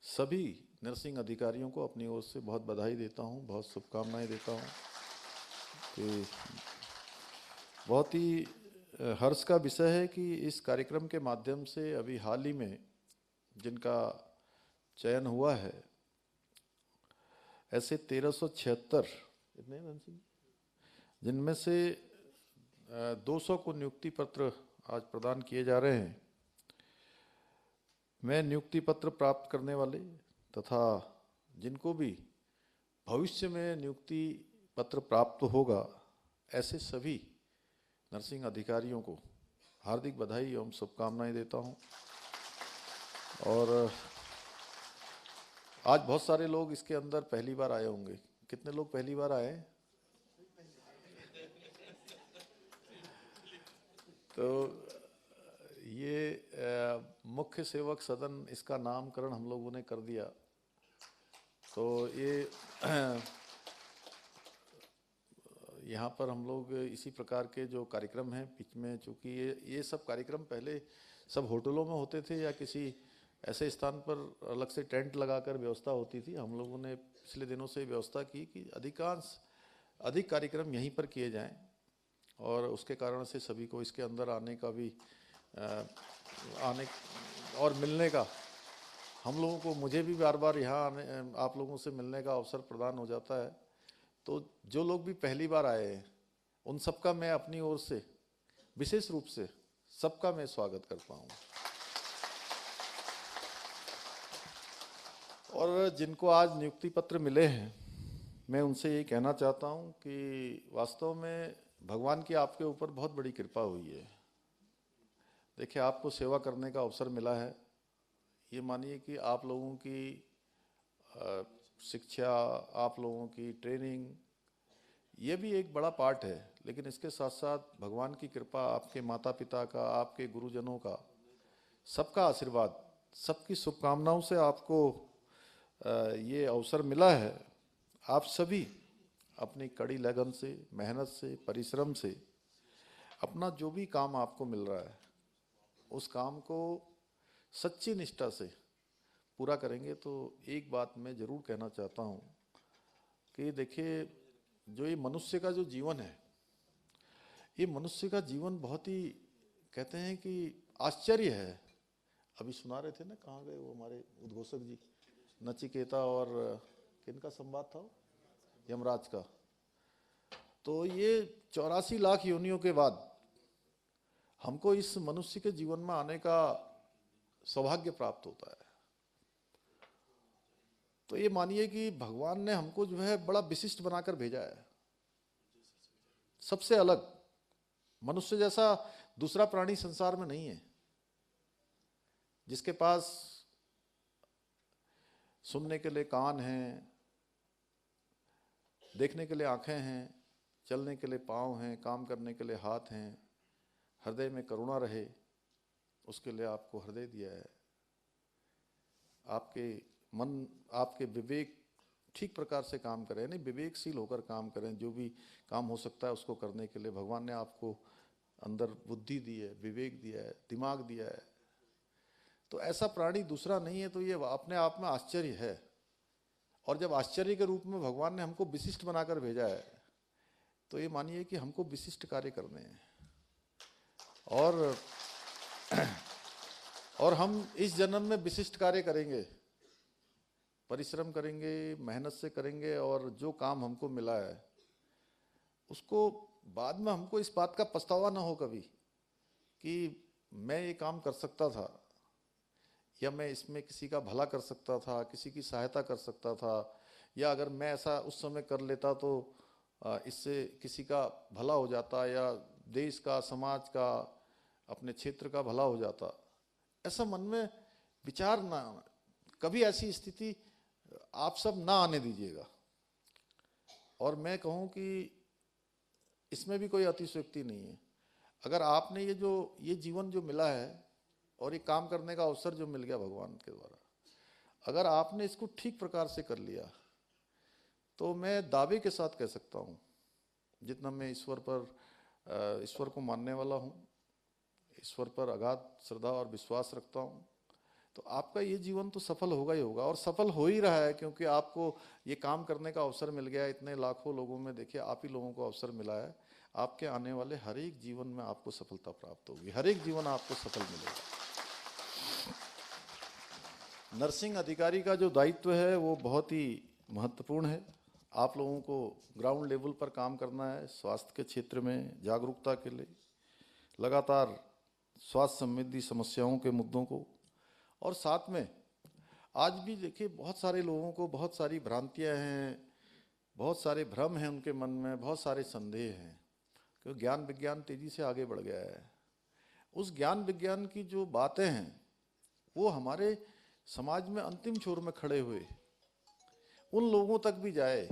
सभी नर्सिंग अधिकारियों को अपनी ओर से बहुत बधाई देता हूं, बहुत शुभकामनाएं देता हूं कि बहुत ही हर्ष का विषय है कि इस कार्यक्रम के माध्यम से अभी हाल ही में जिनका चयन हुआ है, ऐसे 1376 इतने जिनमें से 200 को नियुक्ति पत्र आज प्रदान किए जा रहे हैं। मैं नियुक्ति पत्र प्राप्त करने वाले तथा जिनको भी भविष्य में नियुक्ति पत्र प्राप्त होगा, ऐसे सभी नर्सिंग अधिकारियों को हार्दिक बधाई एवं शुभकामनाएं देता हूं। और आज बहुत सारे लोग इसके अंदर पहली बार आए होंगे। कितने लोग पहली बार आए? तो ये मुख्य सेवक सदन इसका नामकरण हम लोगों ने कर दिया। तो ये यहाँ पर हम लोग इसी प्रकार के जो कार्यक्रम हैं बीच में, चूँकि ये सब कार्यक्रम पहले सब होटलों में होते थे या किसी ऐसे स्थान पर अलग से टेंट लगाकर व्यवस्था होती थी। हम लोगों ने पिछले दिनों से व्यवस्था की कि अधिक कार्यक्रम यहीं पर किए जाएं और उसके कारण से सभी को इसके अंदर आने का भी आने और मिलने का हम लोगों को, मुझे भी बार बार यहाँ आने आप लोगों से मिलने का अवसर प्रदान हो जाता है। तो जो लोग भी पहली बार आए हैं उन सबका मैं अपनी ओर से विशेष रूप से सबका मैं स्वागत करता हूँ। और जिनको आज नियुक्ति पत्र मिले हैं, मैं उनसे ये कहना चाहता हूँ कि वास्तव में भगवान की आपके ऊपर बहुत बड़ी कृपा हुई है। देखिए, आपको सेवा करने का अवसर मिला है। ये मानिए कि आप लोगों की शिक्षा, आप लोगों की ट्रेनिंग, ये भी एक बड़ा पार्ट है, लेकिन इसके साथ साथ भगवान की कृपा, आपके माता पिता का, आपके गुरुजनों का, सबका आशीर्वाद, सबकी शुभकामनाओं से आपको ये अवसर मिला है। आप सभी अपनी कड़ी लगन से, मेहनत से, परिश्रम से अपना जो भी काम आपको मिल रहा है उस काम को सच्ची निष्ठा से पूरा करेंगे। तो एक बात मैं ज़रूर कहना चाहता हूँ कि देखिए, जो ये मनुष्य का जो जीवन है, ये मनुष्य का जीवन बहुत ही, कहते हैं कि आश्चर्य है। अभी सुना रहे थे ना, कहाँ गए वो हमारे उद्घोषक जी, नचिकेता और किनका संवाद था, यमराज का। तो ये 84 लाख योनियों के बाद हमको इस मनुष्य के जीवन में आने का सौभाग्य प्राप्त होता है। तो ये मानिए कि भगवान ने हमको जो है बड़ा विशिष्ट बनाकर भेजा है, सबसे अलग। मनुष्य जैसा दूसरा प्राणी संसार में नहीं है, जिसके पास सुनने के लिए कान हैं, देखने के लिए आंखें हैं, चलने के लिए पाँव हैं, काम करने के लिए हाथ हैं, हृदय में करुणा रहे, उसके लिए आपको हृदय दिया है। आपके मन, आपके विवेक ठीक प्रकार से काम करें, नहीं विवेकशील होकर काम करें। जो भी काम हो सकता है उसको करने के लिए भगवान ने आपको अंदर बुद्धि दी है, विवेक दिया है, दिमाग दिया है। तो ऐसा प्राणी दूसरा नहीं है। तो ये अपने आप में आश्चर्य है। और जब आश्चर्य के रूप में भगवान ने हमको विशिष्ट बनाकर भेजा है, तो ये मानिए कि हमको विशिष्ट कार्य करने हैं। और हम इस जन्म में विशिष्ट कार्य करेंगे, परिश्रम करेंगे, मेहनत से करेंगे, और जो काम हमको मिला है उसको बाद में हमको इस बात का पछतावा ना हो कभी कि मैं ये काम कर सकता था, या मैं इसमें किसी का भला कर सकता था, किसी की सहायता कर सकता था, या अगर मैं ऐसा उस समय कर लेता तो इससे किसी का भला हो जाता, या देश का, समाज का, अपने क्षेत्र का भला हो जाता। ऐसा मन में विचार ना, कभी ऐसी स्थिति आप सब ना आने दीजिएगा। और मैं कहूँ कि इसमें भी कोई अतिशयोक्ति नहीं है। अगर आपने ये जीवन जो मिला है और ये काम करने का अवसर जो मिल गया भगवान के द्वारा, अगर आपने इसको ठीक प्रकार से कर लिया, तो मैं दावे के साथ कह सकता हूँ, जितना मैं ईश्वर को मानने वाला हूँ, ईश्वर पर अगाध श्रद्धा और विश्वास रखता हूँ, तो आपका ये जीवन तो सफल होगा ही होगा। और सफल हो ही रहा है, क्योंकि आपको ये काम करने का अवसर मिल गया। इतने लाखों लोगों में देखिए, आप ही लोगों को अवसर मिला है। आपके आने वाले हर एक जीवन में आपको सफलता प्राप्त होगी, हर एक जीवन आपको सफल मिलेगा। नर्सिंग अधिकारी का जो दायित्व है वो बहुत ही महत्वपूर्ण है। आप लोगों को ग्राउंड लेवल पर काम करना है, स्वास्थ्य के क्षेत्र में जागरूकता के लिए, लगातार स्वास्थ्य संबंधी समस्याओं के मुद्दों को। और साथ में आज भी देखिए, बहुत सारे लोगों को बहुत सारी भ्रांतियां हैं, बहुत सारे भ्रम हैं उनके मन में, बहुत सारे संदेह हैं, क्योंकि ज्ञान विज्ञान तेजी से आगे बढ़ गया है। उस ज्ञान विज्ञान की जो बातें हैं वो हमारे समाज में अंतिम छोर में खड़े हुए उन लोगों तक भी जाए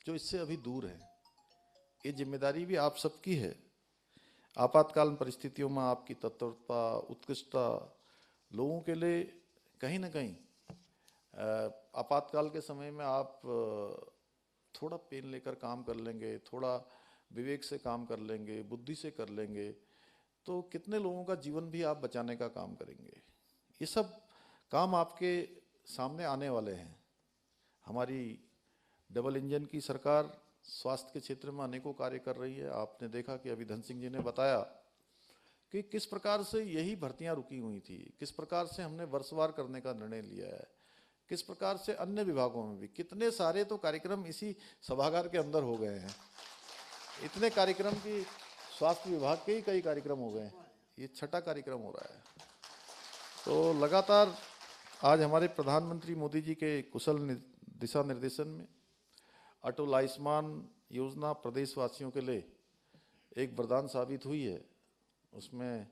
जो इससे अभी दूर हैं। ये जिम्मेदारी भी आप सबकी है। आपातकालीन परिस्थितियों में आपकी तत्परता, उत्कृष्टता लोगों के लिए कहीं ना कहीं, आपातकाल के समय में आप थोड़ा पेन लेकर काम कर लेंगे, थोड़ा विवेक से काम कर लेंगे, बुद्धि से कर लेंगे, तो कितने लोगों का जीवन भी आप बचाने का काम करेंगे। ये सब काम आपके सामने आने वाले हैं। हमारी डबल इंजन की सरकार स्वास्थ्य के क्षेत्र में अनेकों कार्य कर रही है। आपने देखा कि अभी धन सिंह जी ने बताया कि किस प्रकार से यही भर्तियां रुकी हुई थी, किस प्रकार से हमने वर्षवार करने का निर्णय लिया है, किस प्रकार से अन्य विभागों में भी कितने सारे तो कार्यक्रम इसी सभागार के अंदर हो गए हैं। इतने कार्यक्रम की स्वास्थ्य विभाग के ही कई कार्यक्रम हो गए, ये छठा कार्यक्रम हो रहा है। तो लगातार आज हमारे प्रधानमंत्री मोदी जी के कुशल दिशा निर्देशन में अटल आयुष्मान योजना प्रदेशवासियों के लिए एक वरदान साबित हुई है। उसमें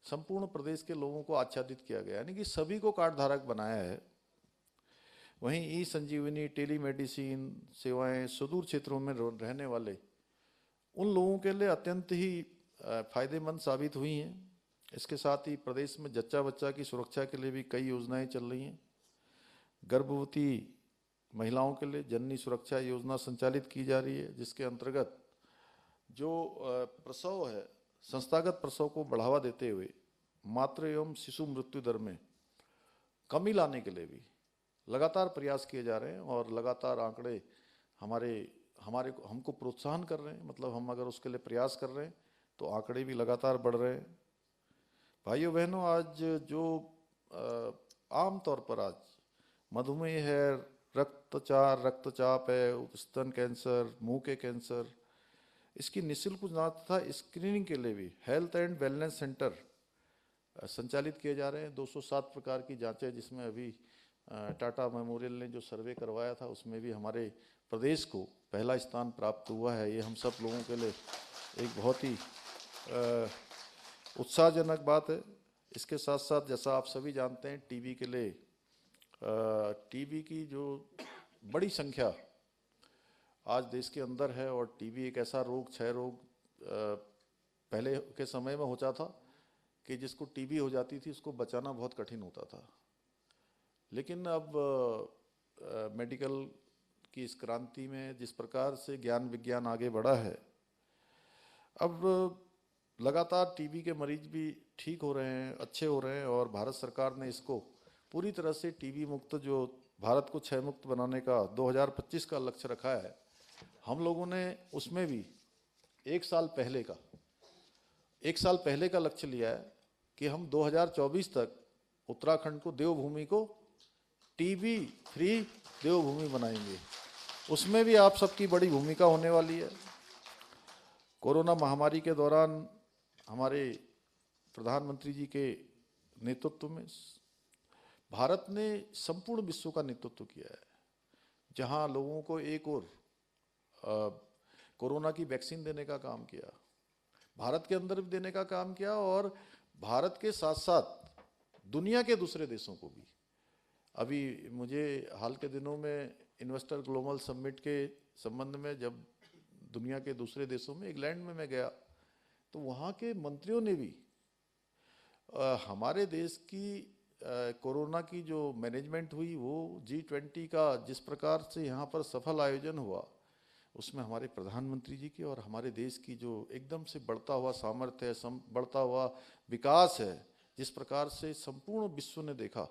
संपूर्ण प्रदेश के लोगों को आच्छादित किया गया, यानी कि सभी को कार्ड धारक बनाया है। वहीं ई संजीवनी टेलीमेडिसिन सेवाएं सुदूर क्षेत्रों में रहने वाले उन लोगों के लिए अत्यंत ही फायदेमंद साबित हुई हैं। इसके साथ ही प्रदेश में जच्चा बच्चा की सुरक्षा के लिए भी कई योजनाएं चल रही हैं। गर्भवती महिलाओं के लिए जननी सुरक्षा योजना संचालित की जा रही है, जिसके अंतर्गत जो प्रसव है, संस्थागत प्रसव को बढ़ावा देते हुए मातृ एवं शिशु मृत्यु दर में कमी लाने के लिए भी लगातार प्रयास किए जा रहे हैं और लगातार आंकड़े हमको प्रोत्साहन कर रहे हैं। मतलब हम अगर उसके लिए प्रयास कर रहे हैं तो आंकड़े भी लगातार बढ़ रहे हैं। भाइयों बहनों, आज जो आम तौर पर आज मधुमेह है, रक्तचाप है, स्तन कैंसर, मुंह के कैंसर, इसकी निःशुल्क जांच तथा स्क्रीनिंग के लिए भी हेल्थ एंड वेलनेस सेंटर संचालित किए जा रहे हैं। 207 प्रकार की जांचें, जिसमें अभी टाटा मेमोरियल ने जो सर्वे करवाया था उसमें भी हमारे प्रदेश को पहला स्थान प्राप्त हुआ है। ये हम सब लोगों के लिए एक बहुत ही उत्साहजनक बात है। इसके साथ साथ जैसा आप सभी जानते हैं, टीबी के लिए टीबी की जो बड़ी संख्या आज देश के अंदर है, और टीबी एक ऐसा रोग, क्षय रोग पहले के समय में होता था कि जिसको टीबी हो जाती थी उसको बचाना बहुत कठिन होता था। लेकिन अब मेडिकल की इस क्रांति में जिस प्रकार से ज्ञान विज्ञान आगे बढ़ा है, अब लगातार टीबी के मरीज भी ठीक हो रहे हैं, अच्छे हो रहे हैं, और भारत सरकार ने इसको पूरी तरह से टीबी मुक्त, जो भारत को क्षय मुक्त बनाने का 2025 का लक्ष्य रखा है, हम लोगों ने उसमें भी एक साल पहले का लक्ष्य लिया है कि हम 2024 तक उत्तराखंड को देवभूमि को टीबी फ्री देवभूमि बनाएंगे। उसमें भी आप सबकी बड़ी भूमिका होने वाली है। कोरोना महामारी के दौरान हमारे प्रधानमंत्री जी के नेतृत्व में भारत ने संपूर्ण विश्व का नेतृत्व किया है, जहां लोगों को एक और कोरोना की वैक्सीन देने का काम किया, भारत के अंदर भी देने का काम किया, और भारत के साथ साथ दुनिया के दूसरे देशों को भी। अभी मुझे हाल के दिनों में इन्वेस्टर ग्लोबल समिट के संबंध में जब दुनिया के दूसरे देशों में इंग्लैंड में मैं गया, तो वहाँ के मंत्रियों ने भी हमारे देश की कोरोना की जो मैनेजमेंट हुई, वो G20 का जिस प्रकार से यहाँ पर सफल आयोजन हुआ, उसमें हमारे प्रधानमंत्री जी की और हमारे देश की जो एकदम से बढ़ता हुआ सामर्थ्य है, बढ़ता हुआ विकास है, जिस प्रकार से संपूर्ण विश्व ने देखा,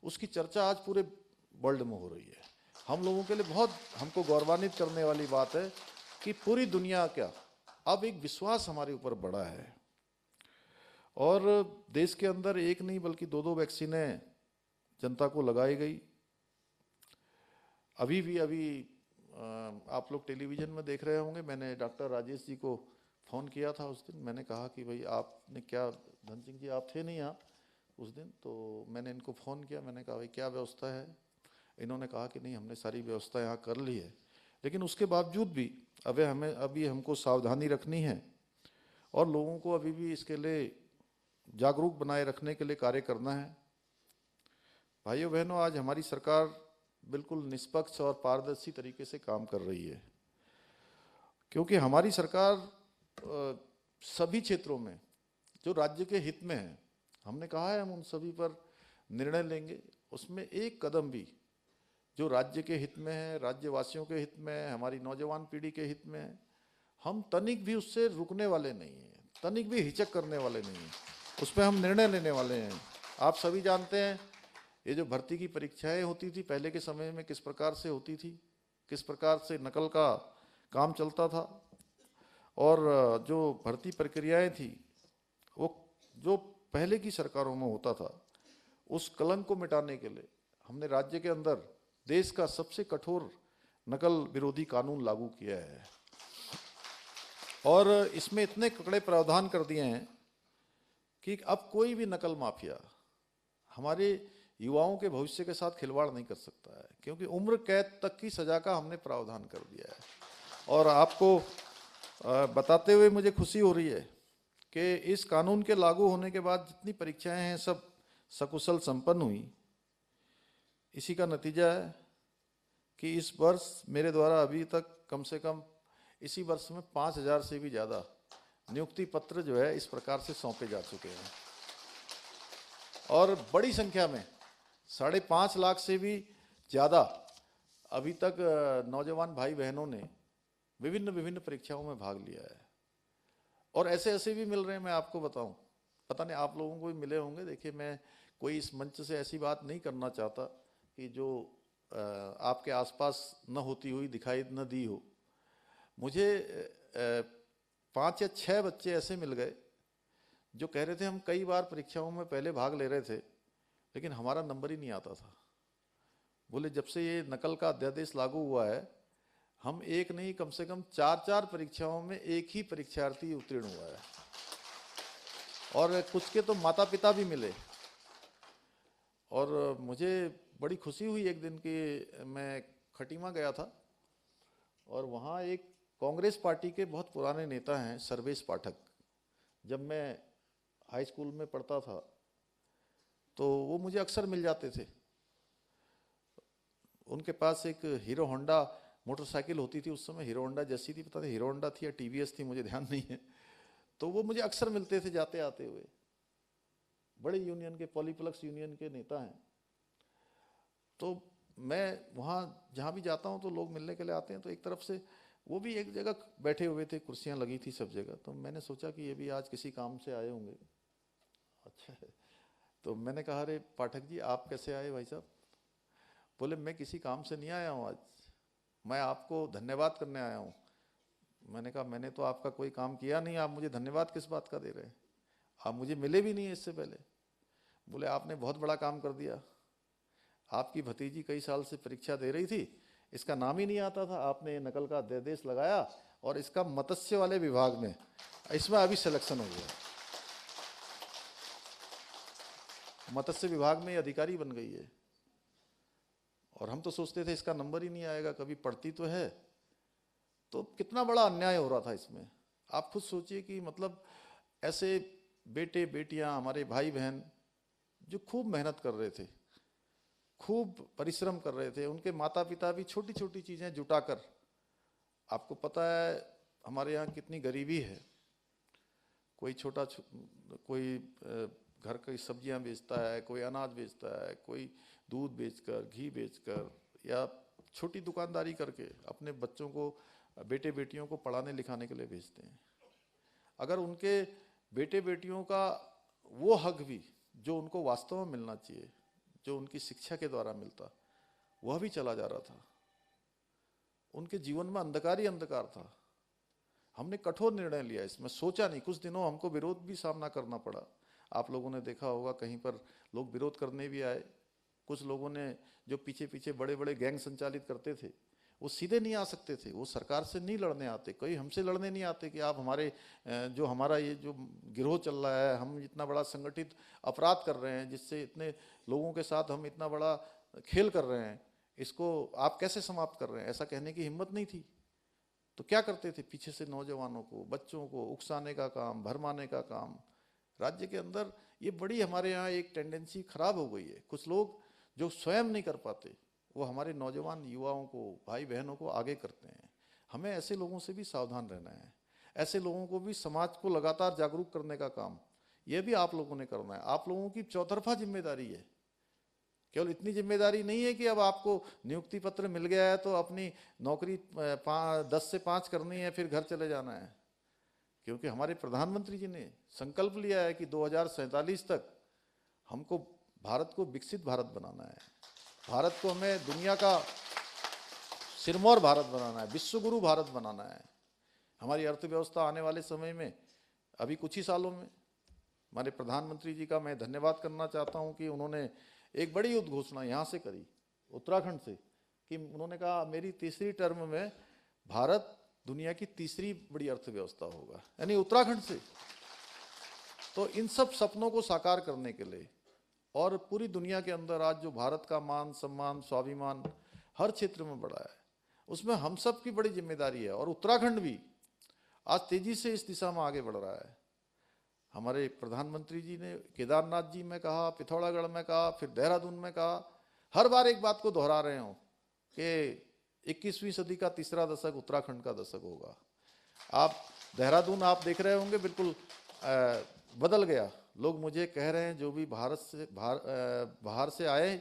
उसकी चर्चा आज पूरे वर्ल्ड में हो रही है। हम लोगों के लिए बहुत हमको गौरवान्वित करने वाली बात है कि पूरी दुनिया का अब एक विश्वास हमारे ऊपर बढ़ा है, और देश के अंदर एक नहीं बल्कि 2-2 वैक्सीनें जनता को लगाई गई। अभी आप लोग टेलीविजन में देख रहे होंगे, मैंने डॉक्टर राजेश जी को फ़ोन किया था उस दिन। मैंने कहा कि भाई आपने क्या, धन सिंह जी आप थे नहीं यहाँ उस दिन, तो मैंने इनको फ़ोन किया, मैंने कहा भाई क्या व्यवस्था है। इन्होंने कहा कि नहीं, हमने सारी व्यवस्था यहाँ कर ली है, लेकिन उसके बावजूद भी अभी हमको सावधानी रखनी है, और लोगों को अभी भी इसके लिए जागरूक बनाए रखने के लिए कार्य करना है। भाइयों बहनों, आज हमारी सरकार बिल्कुल निष्पक्ष और पारदर्शी तरीके से काम कर रही है, क्योंकि हमारी सरकार सभी क्षेत्रों में जो राज्य के हित में है, हमने कहा है हम उन सभी पर निर्णय लेंगे। उसमें एक कदम भी जो राज्य के हित में है, राज्यवासियों के हित में है, हमारी नौजवान पीढ़ी के हित में है, हम तनिक भी उससे रुकने वाले नहीं हैं, तनिक भी हिचक करने वाले नहीं हैं, उस पर हम निर्णय लेने वाले हैं। आप सभी जानते हैं, ये जो भर्ती की परीक्षाएं होती थी पहले के समय में किस प्रकार से होती थी, किस प्रकार से नकल का काम चलता था, और जो भर्ती प्रक्रियाएं थी वो जो पहले की सरकारों में होता था, उस कलंक को मिटाने के लिए हमने राज्य के अंदर देश का सबसे कठोर नकल विरोधी कानून लागू किया है और इसमें इतने कड़े प्रावधान कर दिए हैं कि अब कोई भी नकल माफिया हमारे युवाओं के भविष्य के साथ खिलवाड़ नहीं कर सकता है, क्योंकि उम्र कैद तक की सजा का हमने प्रावधान कर दिया है। और आपको बताते हुए मुझे खुशी हो रही है कि इस कानून के लागू होने के बाद जितनी परीक्षाएं हैं सब सकुशल संपन्न हुई। इसी का नतीजा है कि इस वर्ष मेरे द्वारा अभी तक कम से कम इसी वर्ष में 5,000 से भी ज़्यादा नियुक्ति पत्र जो है इस प्रकार से सौंपे जा चुके हैं और बड़ी संख्या में 5.5 लाख से भी ज़्यादा अभी तक नौजवान भाई बहनों ने विभिन्न परीक्षाओं में भाग लिया है। और ऐसे ऐसे भी मिल रहे हैं, मैं आपको बताऊं, पता नहीं आप लोगों को भी मिले होंगे। देखिए, मैं कोई इस मंच से ऐसी बात नहीं करना चाहता कि जो आपके आसपास न होती हुई दिखाई न दी हो। मुझे 5 या 6 बच्चे ऐसे मिल गए जो कह रहे थे हम कई बार परीक्षाओं में पहले भाग ले रहे थे लेकिन हमारा नंबर ही नहीं आता था। बोले जब से ये नकल का अध्यादेश लागू हुआ है हम एक नहीं कम से कम 4 परीक्षाओं में एक ही परीक्षार्थी उत्तीर्ण हुआ है। और कुछ के तो माता पिता भी मिले और मुझे बड़ी खुशी हुई एक दिन कि मैं खटीमा गया था और वहाँ एक कांग्रेस पार्टी के बहुत पुराने नेता हैं सर्वेश पाठक। जब मैं हाई स्कूल में पढ़ता था तो वो मुझे अक्सर मिल जाते थे। उनके पास एक हीरो होंडा मोटरसाइकिल होती थी, उस समय हीरो होंडा जैसी थी, पता नहीं हीरो होंडा थी या टीवीएस थी, मुझे ध्यान नहीं है। तो वो मुझे अक्सर मिलते थे जाते आते हुए। बड़े यूनियन के, पॉलीप्लक्स यूनियन के नेता हैं। तो मैं वहाँ जहाँ भी जाता हूँ तो लोग मिलने के लिए आते हैं। तो एक तरफ से वो भी एक जगह बैठे हुए थे, कुर्सियाँ लगी थी सब जगह। तो मैंने सोचा कि ये भी आज किसी काम से आए होंगे। अच्छा है। तो मैंने कहा अरे पाठक जी आप कैसे आए भाई साहब? बोले मैं किसी काम से नहीं आया हूँ, आज मैं आपको धन्यवाद करने आया हूँ। मैंने कहा मैंने तो आपका कोई काम किया नहीं, आप मुझे धन्यवाद किस बात का दे रहे हैं? आप मुझे मिले भी नहीं इससे पहले। बोले आपने बहुत बड़ा काम कर दिया। आपकी भतीजी कई साल से परीक्षा दे रही थी, इसका नाम ही नहीं आता था, आपने ये नकल का अध्यादेश लगाया और इसका मत्स्य वाले विभाग में इसमें अभी सिलेक्शन हो गया। मत्स्य विभाग में अधिकारी बन गई है। और हम तो सोचते थे इसका नंबर ही नहीं आएगा, कभी पढ़ती तो है। तो कितना बड़ा अन्याय हो रहा था इसमें। आप खुद सोचिए कि मतलब ऐसे बेटे बेटियां, हमारे भाई बहन जो खूब मेहनत कर रहे थे, खूब परिश्रम कर रहे थे, उनके माता पिता भी छोटी छोटी चीज़ें जुटाकर, आपको पता है हमारे यहाँ कितनी गरीबी है। कोई कोई घर की सब्जियां बेचता है, कोई अनाज बेचता है, कोई दूध बेचकर, घी बेचकर या छोटी दुकानदारी करके अपने बच्चों को, बेटे बेटियों को पढ़ाने लिखाने के लिए भेजते हैं। अगर उनके बेटे बेटियों का वो हक भी जो उनको वास्तव में मिलना चाहिए, जो उनकी शिक्षा के द्वारा मिलता, वह भी चला जा रहा था। उनके जीवन में अंधकार ही अंधकार था। हमने कठोर निर्णय लिया इसमें, सोचा नहीं। कुछ दिनों हमको विरोध भी सामना करना पड़ा। आप लोगों ने देखा होगा कहीं पर लोग विरोध करने भी आए। कुछ लोगों ने जो पीछे पीछे बड़े बड़े गैंग संचालित करते थे, वो सीधे नहीं आ सकते थे, वो सरकार से नहीं लड़ने आते, कोई हमसे लड़ने नहीं आते कि आप हमारे जो हमारा ये जो गिरोह चल रहा है, हम इतना बड़ा संगठित अपराध कर रहे हैं, जिससे इतने लोगों के साथ हम इतना बड़ा खेल कर रहे हैं, इसको आप कैसे समाप्त कर रहे हैं, ऐसा कहने की हिम्मत नहीं थी। तो क्या करते थे, पीछे से नौजवानों को, बच्चों को उकसाने का काम, भरमाने का काम। राज्य के अंदर ये बड़ी हमारे यहाँ एक टेंडेंसी खराब हो गई है। कुछ लोग जो स्वयं नहीं कर पाते, वो हमारे नौजवान युवाओं को, भाई बहनों को आगे करते हैं। हमें ऐसे लोगों से भी सावधान रहना है। ऐसे लोगों को भी समाज को लगातार जागरूक करने का काम ये भी आप लोगों ने करना है। आप लोगों की चौतरफा जिम्मेदारी है। केवल इतनी जिम्मेदारी नहीं है कि अब आपको नियुक्ति पत्र मिल गया है तो अपनी नौकरी 10 से 5 करनी है, फिर घर चले जाना है। क्योंकि हमारे प्रधानमंत्री जी ने संकल्प लिया है कि 2047 तक हमको भारत को विकसित भारत बनाना है। भारत को हमें दुनिया का सिरमौर भारत बनाना है, विश्वगुरु भारत बनाना है। हमारी अर्थव्यवस्था आने वाले समय में, अभी कुछ ही सालों में, हमारे प्रधानमंत्री जी का मैं धन्यवाद करना चाहता हूं कि उन्होंने एक बड़ी उद्घोषणा यहाँ से करी, उत्तराखंड से, कि उन्होंने कहा मेरी तीसरी टर्म में भारत दुनिया की तीसरी बड़ी अर्थव्यवस्था होगा, यानी उत्तराखंड से। तो इन सब सपनों को साकार करने के लिए और पूरी दुनिया के अंदर आज जो भारत का मान सम्मान स्वाभिमान हर क्षेत्र में बढ़ा है, उसमें हम सब की बड़ी जिम्मेदारी है। और उत्तराखंड भी आज तेजी से इस दिशा में आगे बढ़ रहा है। हमारे प्रधानमंत्री जी ने केदारनाथ जी में कहा, पिथौरागढ़ में कहा, फिर देहरादून में कहा, हर बार एक बात को दोहरा रहे हो कि 21वीं सदी का तीसरा दशक उत्तराखंड का दशक होगा। आप देहरादून आप देख रहे होंगे, बिल्कुल बदल गया। लोग मुझे कह रहे हैं जो भी बाहर से आए,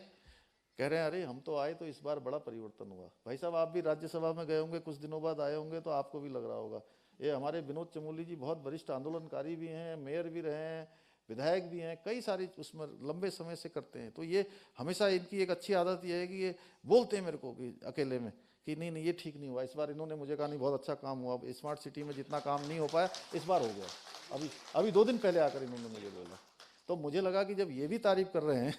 कह रहे हैं अरे हम तो आए तो इस बार बड़ा परिवर्तन हुआ। भाई साहब आप भी राज्यसभा में गए होंगे, कुछ दिनों बाद आए होंगे, तो आपको भी लग रहा होगा। ये हमारे विनोद चमोली जी बहुत वरिष्ठ आंदोलनकारी भी हैं, मेयर भी रहे हैं, विधायक भी हैं, कई सारी उसमें लंबे समय से करते हैं। तो ये हमेशा इनकी एक अच्छी आदत ये है कि ये बोलते हैं मेरे को कि अकेले में कि नहीं नहीं ये ठीक नहीं हुआ। इस बार इन्होंने मुझे कहा नहीं बहुत अच्छा काम हुआ, स्मार्ट सिटी में जितना काम नहीं हो पाया इस बार हो गया। अभी 2 दिन पहले आकर इन्होंने मुझे बोला, तो मुझे लगा कि जब ये भी तारीफ कर रहे हैं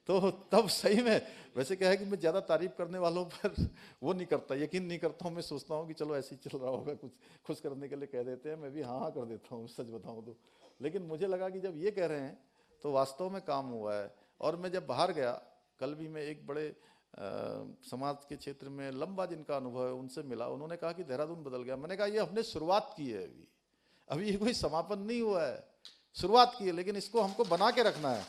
तो तब सही में, वैसे क्या है कि मैं ज़्यादा तारीफ करने वालों पर वो नहीं करता, यकीन नहीं करता हूँ। मैं सोचता हूँ कि चलो ऐसे ही चल रहा होगा, कुछ खुश करने के लिए कह देते हैं, मैं भी हाँ कर देता हूँ सच बताऊँ तो। लेकिन मुझे लगा कि जब ये कह रहे हैं तो वास्तव में काम हुआ है। और मैं जब बाहर गया, कल भी मैं एक बड़े समाज के क्षेत्र में लंबा जिनका अनुभव है उनसे मिला, उन्होंने कहा कि देहरादून बदल गया। मैंने कहा ये हमने शुरुआत की है, अभी ये कोई समापन नहीं हुआ है, शुरुआत की है, लेकिन इसको हमको बना के रखना है।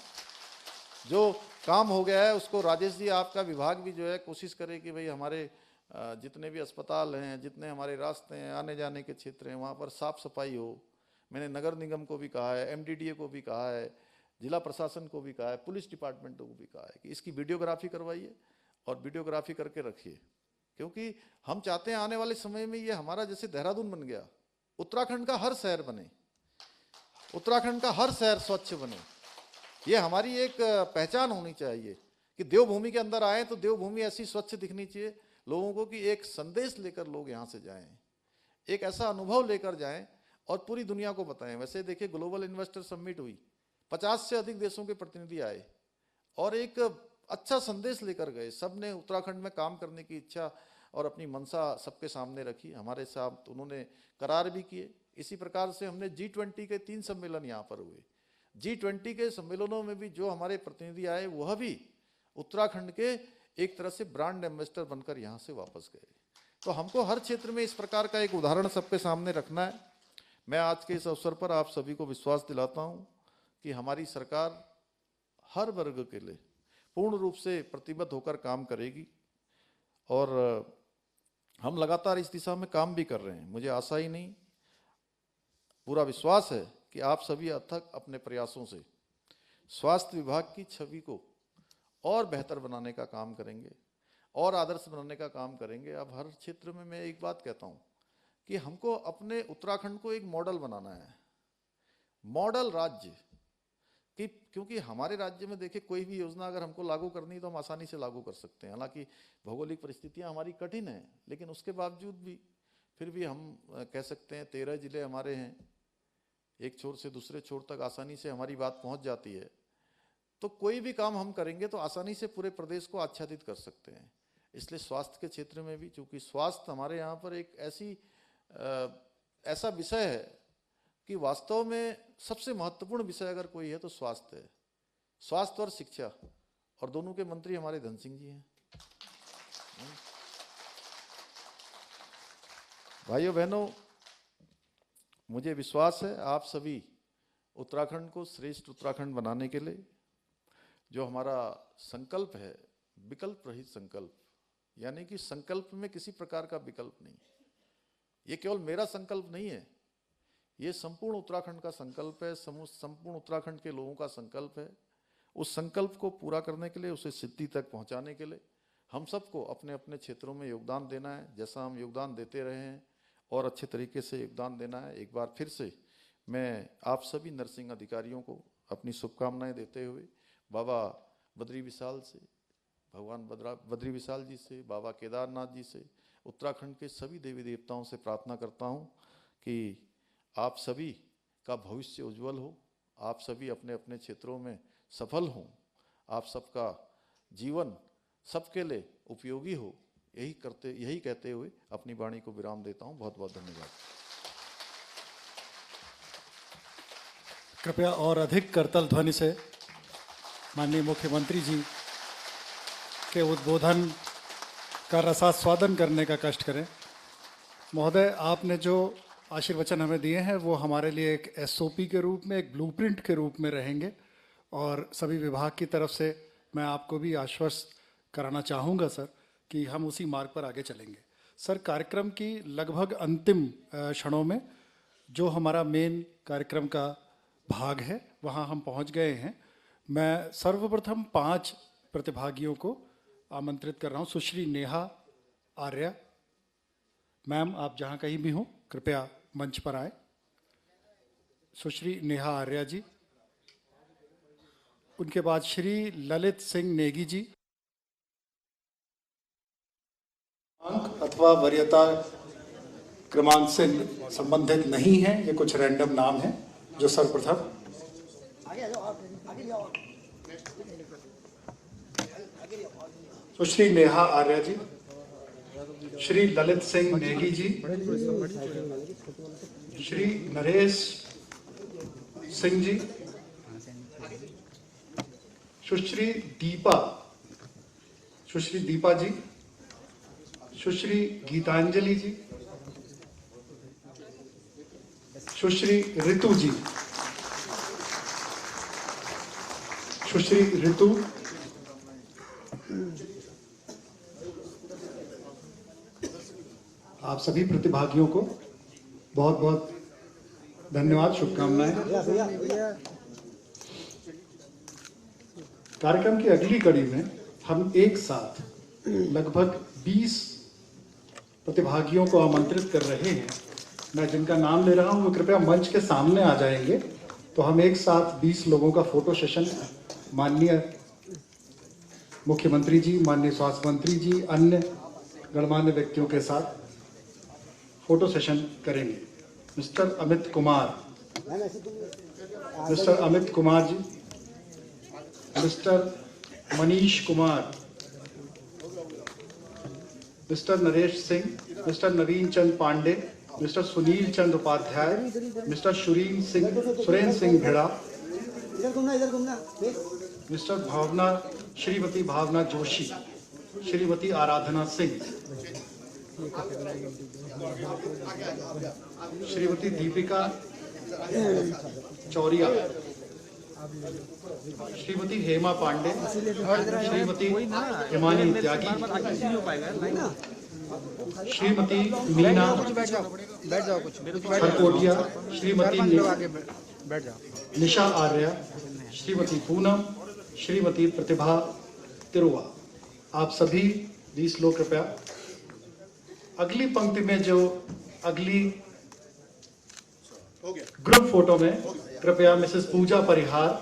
जो काम हो गया है उसको राजेश जी आपका विभाग भी जो है कोशिश करे कि भाई हमारे जितने भी अस्पताल हैं, जितने हमारे रास्ते हैं, आने जाने के क्षेत्र हैं, वहाँ पर साफ सफाई हो। मैंने नगर निगम को भी कहा है, एमडीडीए को भी कहा है, जिला प्रशासन को भी कहा है, पुलिस डिपार्टमेंट को भी कहा है कि इसकी वीडियोग्राफी करवाइए और वीडियोग्राफी करके रखिए, क्योंकि हम चाहते हैं आने वाले समय में ये हमारा जैसे देहरादून बन गया, उत्तराखंड का हर शहर बने, उत्तराखंड का हर शहर स्वच्छ बने। ये हमारी एक पहचान होनी चाहिए कि देवभूमि के अंदर आए तो देवभूमि ऐसी स्वच्छ दिखनी चाहिए लोगों को कि एक संदेश लेकर लोग यहाँ से जाएं, एक ऐसा अनुभव लेकर जाएं और पूरी दुनिया को बताएं। वैसे देखिए ग्लोबल इन्वेस्टर समिट हुई, 50 से अधिक देशों के प्रतिनिधि आए और एक अच्छा संदेश लेकर गए। सब ने उत्तराखंड में काम करने की इच्छा और अपनी मंशा सबके सामने रखी, हमारे साथ उन्होंने करार भी किए। इसी प्रकार से हमने G20 के 3 सम्मेलन यहाँ पर हुए। G20 के सम्मेलनों में भी जो हमारे प्रतिनिधि आए वह भी उत्तराखंड के एक तरह से ब्रांड एम्बेसडर बनकर यहाँ से वापस गए। तो हमको हर क्षेत्र में इस प्रकार का एक उदाहरण सबके सामने रखना है। मैं आज के इस अवसर पर आप सभी को विश्वास दिलाता हूँ कि हमारी सरकार हर वर्ग के लिए पूर्ण रूप से प्रतिबद्ध होकर काम करेगी और हम लगातार इस दिशा में काम भी कर रहे हैं। मुझे आशा ही नहीं, पूरा विश्वास है कि आप सभी अथक अपने प्रयासों से स्वास्थ्य विभाग की छवि को और बेहतर बनाने का काम करेंगे और आदर्श बनाने का काम करेंगे। अब हर क्षेत्र में मैं एक बात कहता हूँ कि हमको अपने उत्तराखंड को एक मॉडल बनाना है, मॉडल राज्य कि, क्योंकि हमारे राज्य में देखिए कोई भी योजना अगर हमको लागू करनी है तो हम आसानी से लागू कर सकते हैं। हालांकि भौगोलिक परिस्थितियां हमारी कठिन हैं, लेकिन उसके बावजूद भी फिर भी हम कह सकते हैं 13 जिले हमारे हैं, एक छोर से दूसरे छोर तक आसानी से हमारी बात पहुंच जाती है। तो कोई भी काम हम करेंगे तो आसानी से पूरे प्रदेश को आच्छादित कर सकते हैं। इसलिए स्वास्थ्य के क्षेत्र में भी, चूंकि स्वास्थ्य हमारे यहाँ पर एक ऐसा विषय है कि वास्तव में सबसे महत्वपूर्ण विषय अगर कोई है तो स्वास्थ्य है। स्वास्थ्य और शिक्षा, और दोनों के मंत्री हमारे धन सिंह जी हैं। भाइयों बहनों, मुझे विश्वास है आप सभी उत्तराखंड को श्रेष्ठ उत्तराखंड बनाने के लिए जो हमारा संकल्प है, विकल्प रहित संकल्प, यानी कि संकल्प में किसी प्रकार का विकल्प नहीं। ये केवल मेरा संकल्प नहीं है, ये संपूर्ण उत्तराखंड का संकल्प है, संपूर्ण उत्तराखंड के लोगों का संकल्प है। उस संकल्प को पूरा करने के लिए, उसे सिद्धि तक पहुंचाने के लिए हम सबको अपने अपने क्षेत्रों में योगदान देना है, जैसा हम योगदान देते रहे हैं और अच्छे तरीके से योगदान देना है। एक बार फिर से मैं आप सभी नर्सिंग अधिकारियों को अपनी शुभकामनाएं देते हुए बाबा बद्री विशाल से, भगवान बद्री विशाल जी से, बाबा केदारनाथ जी से, उत्तराखंड के सभी देवी देवताओं से प्रार्थना करता हूँ कि आप सभी का भविष्य उज्जवल हो, आप सभी अपने अपने क्षेत्रों में सफल हों, आप सबका जीवन सबके लिए उपयोगी हो, यही कहते हुए अपनी वाणी को विराम देता हूं। बहुत बहुत धन्यवाद। कृपया और अधिक करतल ध्वनि से माननीय मुख्यमंत्री जी के उद्बोधन का रसास्वादन करने का कष्ट करें। महोदय, आपने जो आशीर्वचन हमें दिए हैं वो हमारे लिए एक एसओपी के रूप में, एक ब्लूप्रिंट के रूप में रहेंगे और सभी विभाग की तरफ से मैं आपको भी आश्वस्त कराना चाहूँगा सर कि हम उसी मार्ग पर आगे चलेंगे। सर, कार्यक्रम की लगभग अंतिम क्षणों में जो हमारा मेन कार्यक्रम का भाग है वहाँ हम पहुँच गए हैं। मैं सर्वप्रथम 5 प्रतिभागियों को आमंत्रित कर रहा हूँ। सुश्री नेहा आर्या मैम, आप जहाँ कहीं भी हों कृपया मंच पर आए। सुश्री नेहा आर्या जी, उनके बाद श्री ललित सिंह नेगी जी। अंक अथवा वरीयता क्रमांक से संबंधित नहीं है, ये कुछ रैंडम नाम है जो सर्वप्रथम। सुश्री नेहा आर्या जी, श्री ललित सिंह नेगी जी, श्री नरेश सिंह जी, सुश्री दीपा जी, सुश्री गीतांजलि जी, सुश्री ऋतु जी, सुश्री ऋतु, आप सभी प्रतिभागियों को बहुत बहुत धन्यवाद, शुभकामनाएं। कार्यक्रम की अगली कड़ी में हम एक साथ लगभग 20 प्रतिभागियों को आमंत्रित कर रहे हैं। मैं जिनका नाम ले रहा हूं वो कृपया मंच के सामने आ जाएंगे, तो हम एक साथ 20 लोगों का फोटो सेशन माननीय मुख्यमंत्री जी, माननीय स्वास्थ्य मंत्री जी, अन्य गणमान्य व्यक्तियों के साथ फोटो सेशन करेंगे। Mr Amit Kumar ji, Mr Manish Kumar, Mr Naresh Singh, Mr Naveen Chand Pande, Mr Sunil Chand Upadhyay, Mr Surendra Singh Bheda, Mr Shrimati Bhavna Joshi, Shrimati Aradhana Singh, Shrimati Deepika Chauria, Shrimati Hema Pande, Shrimati Himani Tyagi, Shrimati Meena Kharkotia, Shrimati Nisha Arya, Shrimati Poonam, Shrimati Pratibha Tiruwa. आप सभी 20 लोग कृपया अगली पंक्ति में जो अगली ग्रुप फोटो में कृपया Mrs Pooja Parihar,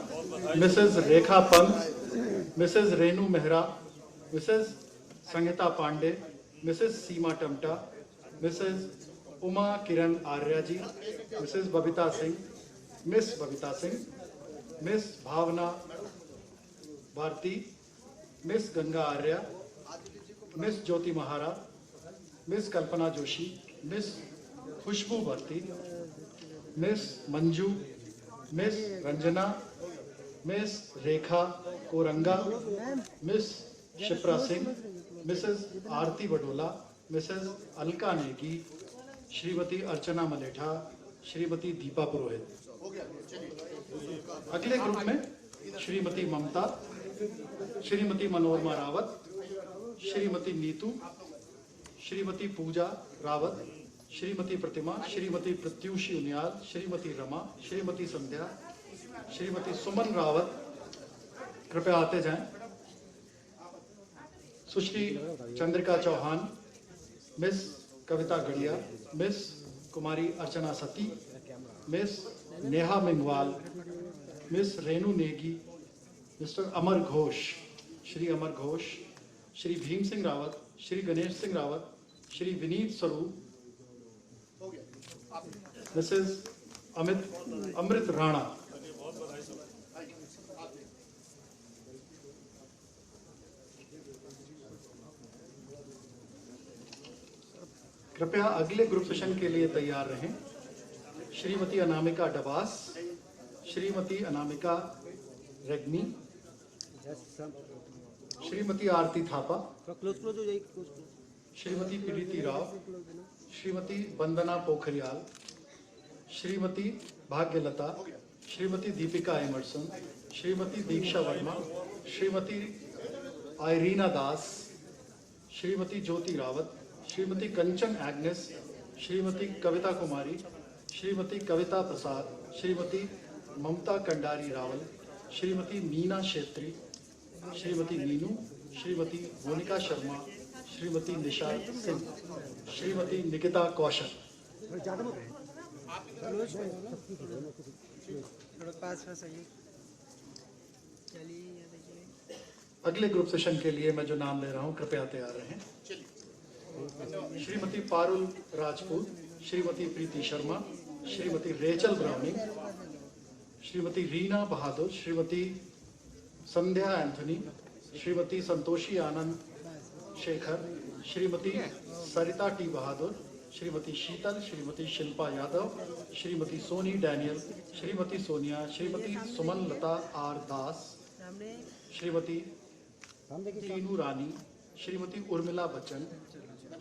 Mrs Rekha Pant, Mrs Renu Mehra, Mrs Sangeeta Pande, Mrs Seema Tamta, Mrs Uma Kiran Arya ji, Mrs Babita Singh, miss Babita Singh, miss Bhavna Bharti, miss Ganga Arya, miss Jyoti Mahara, miss Kalpana Joshi, miss Khushboo Bharti, miss Manju, miss Ranjana, miss Rekha Koranga, miss Shipra Singh, Mrs Aarti Badola, Mrs Alka Negi, Shrimati Archana Maletha, Shrimati Deepa Purohit. अगले ग्रुप में श्रीमती ममता, श्रीमती मनोरमा रावत, श्रीमती नीतू, श्रीमती पूजा रावत, श्रीमती प्रतिमा, श्रीमती प्रत्युषी उनियाल, श्रीमती रमा, श्रीमती संध्या, श्रीमती सुमन रावत, कृपया आते जाएं। Sushri Chandrika Chauhan, miss Kavita Gadhiya, miss Kumari Archana Sati, miss Neha Mengwal, miss Renu Negi, Mr Amar Ghosh, Shri Amar Ghosh, Shri Bhim Singh Rawat, Shri Ganesh Singh Rawat, Shri Vineet Swaroop, Mrs अमृत राणा, कृपया अगले ग्रुप सेशन के लिए तैयार रहें। श्रीमती अनामिका डबास, श्रीमती अनामिका रेग्मी, श्रीमती आरती थापा, श्रीमती प्रीति राव, श्रीमती वंदना पोखरियाल, श्रीमती भाग्यलता, श्रीमती दीपिका एमरसन, श्रीमती दीक्षा वर्मा, श्रीमती आयरीना दास, श्रीमती ज्योति रावत, श्रीमती कंचन एग्नेस, श्रीमती कविता कुमारी, श्रीमती कविता प्रसाद, श्रीमती ममता कंडारी रावल, श्रीमती मीना क्षेत्री, श्रीमती मीनू, श्रीमती मोनिका शर्मा, श्रीमती निशा सिंह, श्रीमती निकिता कौशल। अगले ग्रुप सेशन के लिए मैं जो नाम ले रहा हूं, कृपया तैयार रहें। Shrimati Parul Rajput, Shrimati Preeti Sharma, Shrimati Rachel Browning, Shrimati Reena Bahadur, Shrimati Sandhya Anthony, Shrimati Santoshi Anand Shekhar, Shrimati Sarita T Bahadur, Shrimati Sheetal, Shrimati Shilpa Yadav, Shrimati Soni Daniel, Shrimati Sonia, Shrimati Suman Lata R Das, Shrimati Tinu Rani, Shrimati Urmila Bachchan,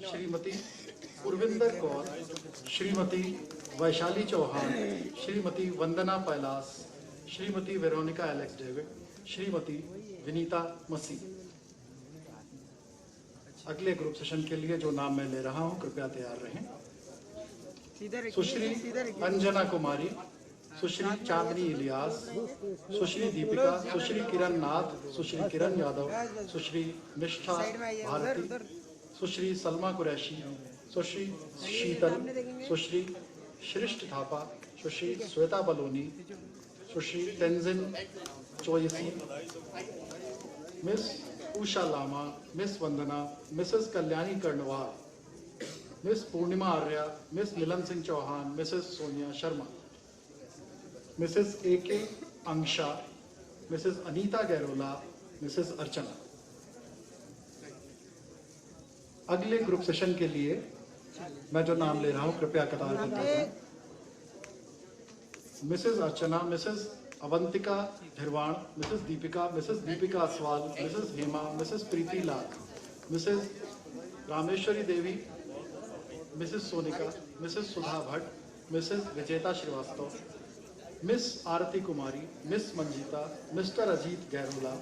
Shrimati Urvinder Kaur, Shrimati Vaishali Chauhan, Shrimati Vandana Pailas, Shrimati Veronica Alex David, Shrimati Vinita Masih. अगले ग्रुप सेशन के लिए जो नाम मैं ले रहा हूं, कृपया तैयार रहें। सुश्री अंजना कुमारी, सुश्री चांदनी इलियास, सुश्री दीपिका, सुश्री किरण नाथ, सुश्री किरण यादव, सुश्री निष्ठा भारती, सुश्री सलमा कुरैशी, सुश्री Sheetal, Sushri Shreshtha Thapa, Sushri Shweta Baloni, Sushri Tenzin Choyesi, miss Usha Lama, miss Vandana, Mrs Kalyani Karnwal, miss Purnima Arya, miss Neelam Singh Chauhan, Mrs Sonia Sharma, Mrs A K. Ansha, Mrs Anita Gairola, Mrs Archana. अगले ग्रुप सेशन के लिए मैं जो नाम ले रहा हूं, कृपया कतार बंद करें। Mrs Archana, Mrs Avantika Dhirwan, Mrs Deepika Aswal, Mrs Hema, Mrs Preeti Lal, Mrs Rameshwari Devi, Mrs Sonika, Mrs Sudha Bhatt, Mrs Vijeta Srivastava, miss Aarti Kumari, miss Manjeeta, Mr Ajeet Gairola,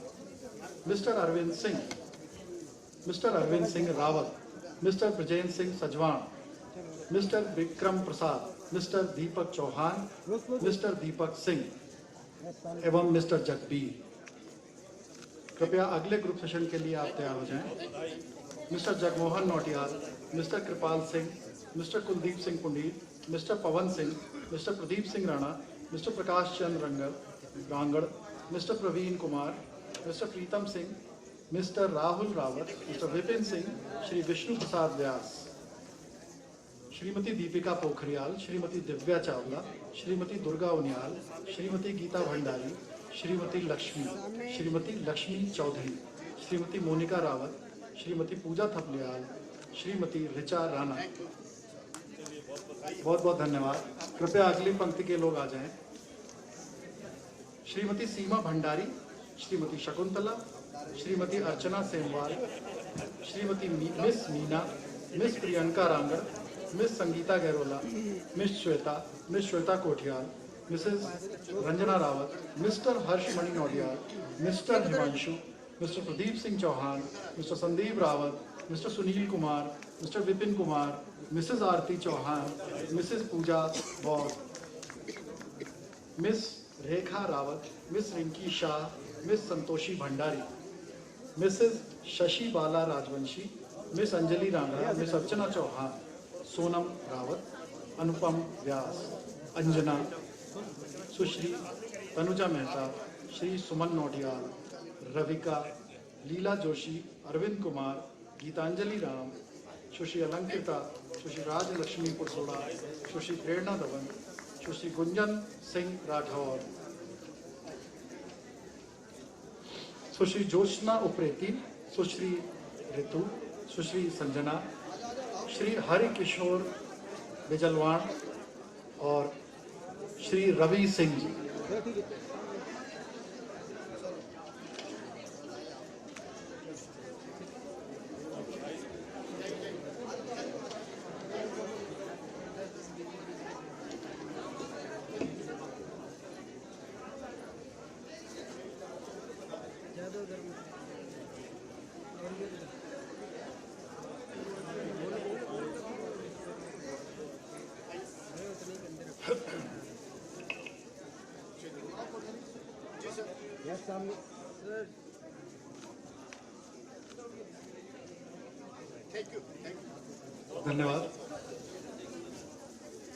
Mr Arvind Singh Rawat, Mr Brajendra Singh Sajwan, Mr Vikram Prasad, Mr Deepak Chauhan, Mr Deepak Singh एवं मिस्टर जगबीर। कृपया अगले ग्रुप सेशन के लिए आप तैयार हो जाएं। मिस्टर जगमोहन नौटियाल, मिस्टर कृपाल Singh, mister Kuldeep Singh Pundir, mister Pawan Singh, mister Pradeep Singh Rana, mister Prakash Chandra Rangad, mister Praveen Kumar, mister Pritam Singh, mister Rahul Rawat, mister Vipin Singh, Shri Vishnu प्रसाद व्यास, श्रीमती दीपिका पोखरियाल, श्रीमती दिव्या चावला, श्रीमती दुर्गा उनियाल, श्रीमती गीता भंडारी, श्रीमती लक्ष्मी चौधरी, श्रीमती मोनिका रावत, श्रीमती पूजा थपलियाल, श्रीमती ऋचा राणा। बहुत बहुत धन्यवाद। कृपया अगली पंक्ति के लोग आ जाएं। Shrimati Seema Bhandari, Shrimati Shakuntala, Shrimati Archana Semwal, Shrimati miss Meena, miss Priyanka Rangad, miss Sangeeta Gairola, miss Shweta Kothiyal, Mrs Ranjana Rawat, Mr Harshmani Naudiyal, Mr Himanshu, Mr Pradeep Singh Chauhan, Mr Sandeep Rawat, Mr Sunil Kumar, Mr Vipin Kumar, Mrs Aarti Chauhan, Mrs Pooja Bauddh, miss Rekha Rawat, miss Rinki Shah, miss Santoshi Bhandari, Mrs Shashi Bala Rajvanshi, miss Anjali Rangada, miss Archana Chauhan, Sonam Rawat, अनुपम व्यास, अंजना, सुश्री तनुजा मेहता, श्री सुमन नौटियाल, रविका, लीला जोशी, अरविंद कुमार, गीतांजलि राम, सुश्री अलंकृता, सुश्री राजलक्ष्मी पुरसोड़ा, सुश्री प्रेरणा धवन, सुश्री गुंजन सिंह राठौर, सुश्री ज्योत्सना उप्रेती, सुश्री ऋतु, सुश्री संजना, श्री हरि किशोर बिजलवाण और श्री रवि सिंह जी। धन्यवाद।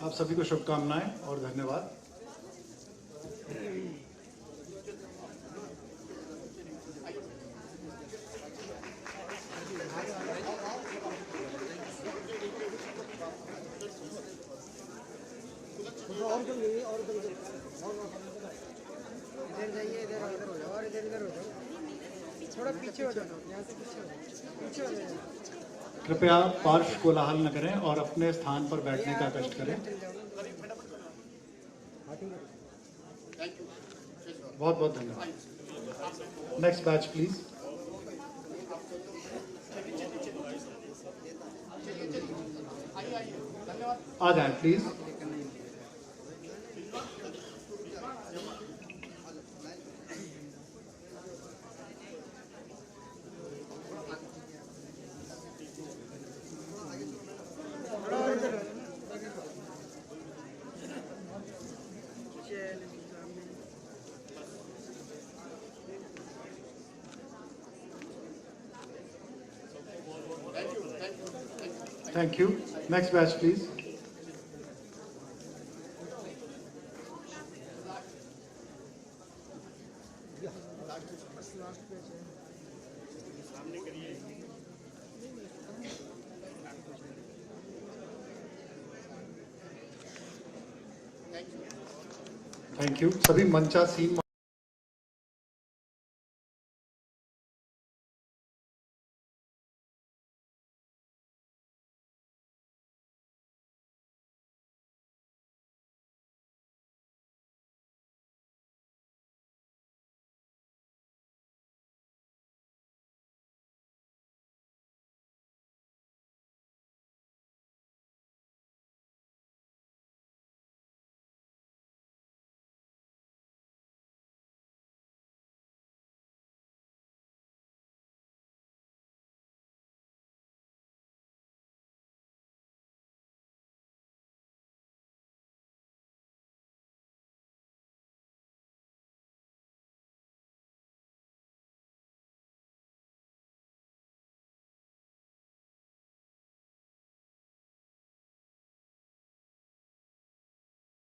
आप सभी को शुभकामनाएं और धन्यवाद। इधर जाइए, इधर उधर हो जाओ और इधर हो जाओ, थोड़ा पीछे हो जाओ, यहाँ से पीछे हो जाओ। कृपया पार्श्व कोलाहल न करें और अपने स्थान पर बैठने का कष्ट करें। बहुत बहुत धन्यवाद। Next batch please. आ जाएं please. Thank you. Next batch, please. Thank you. सभी मंचासीन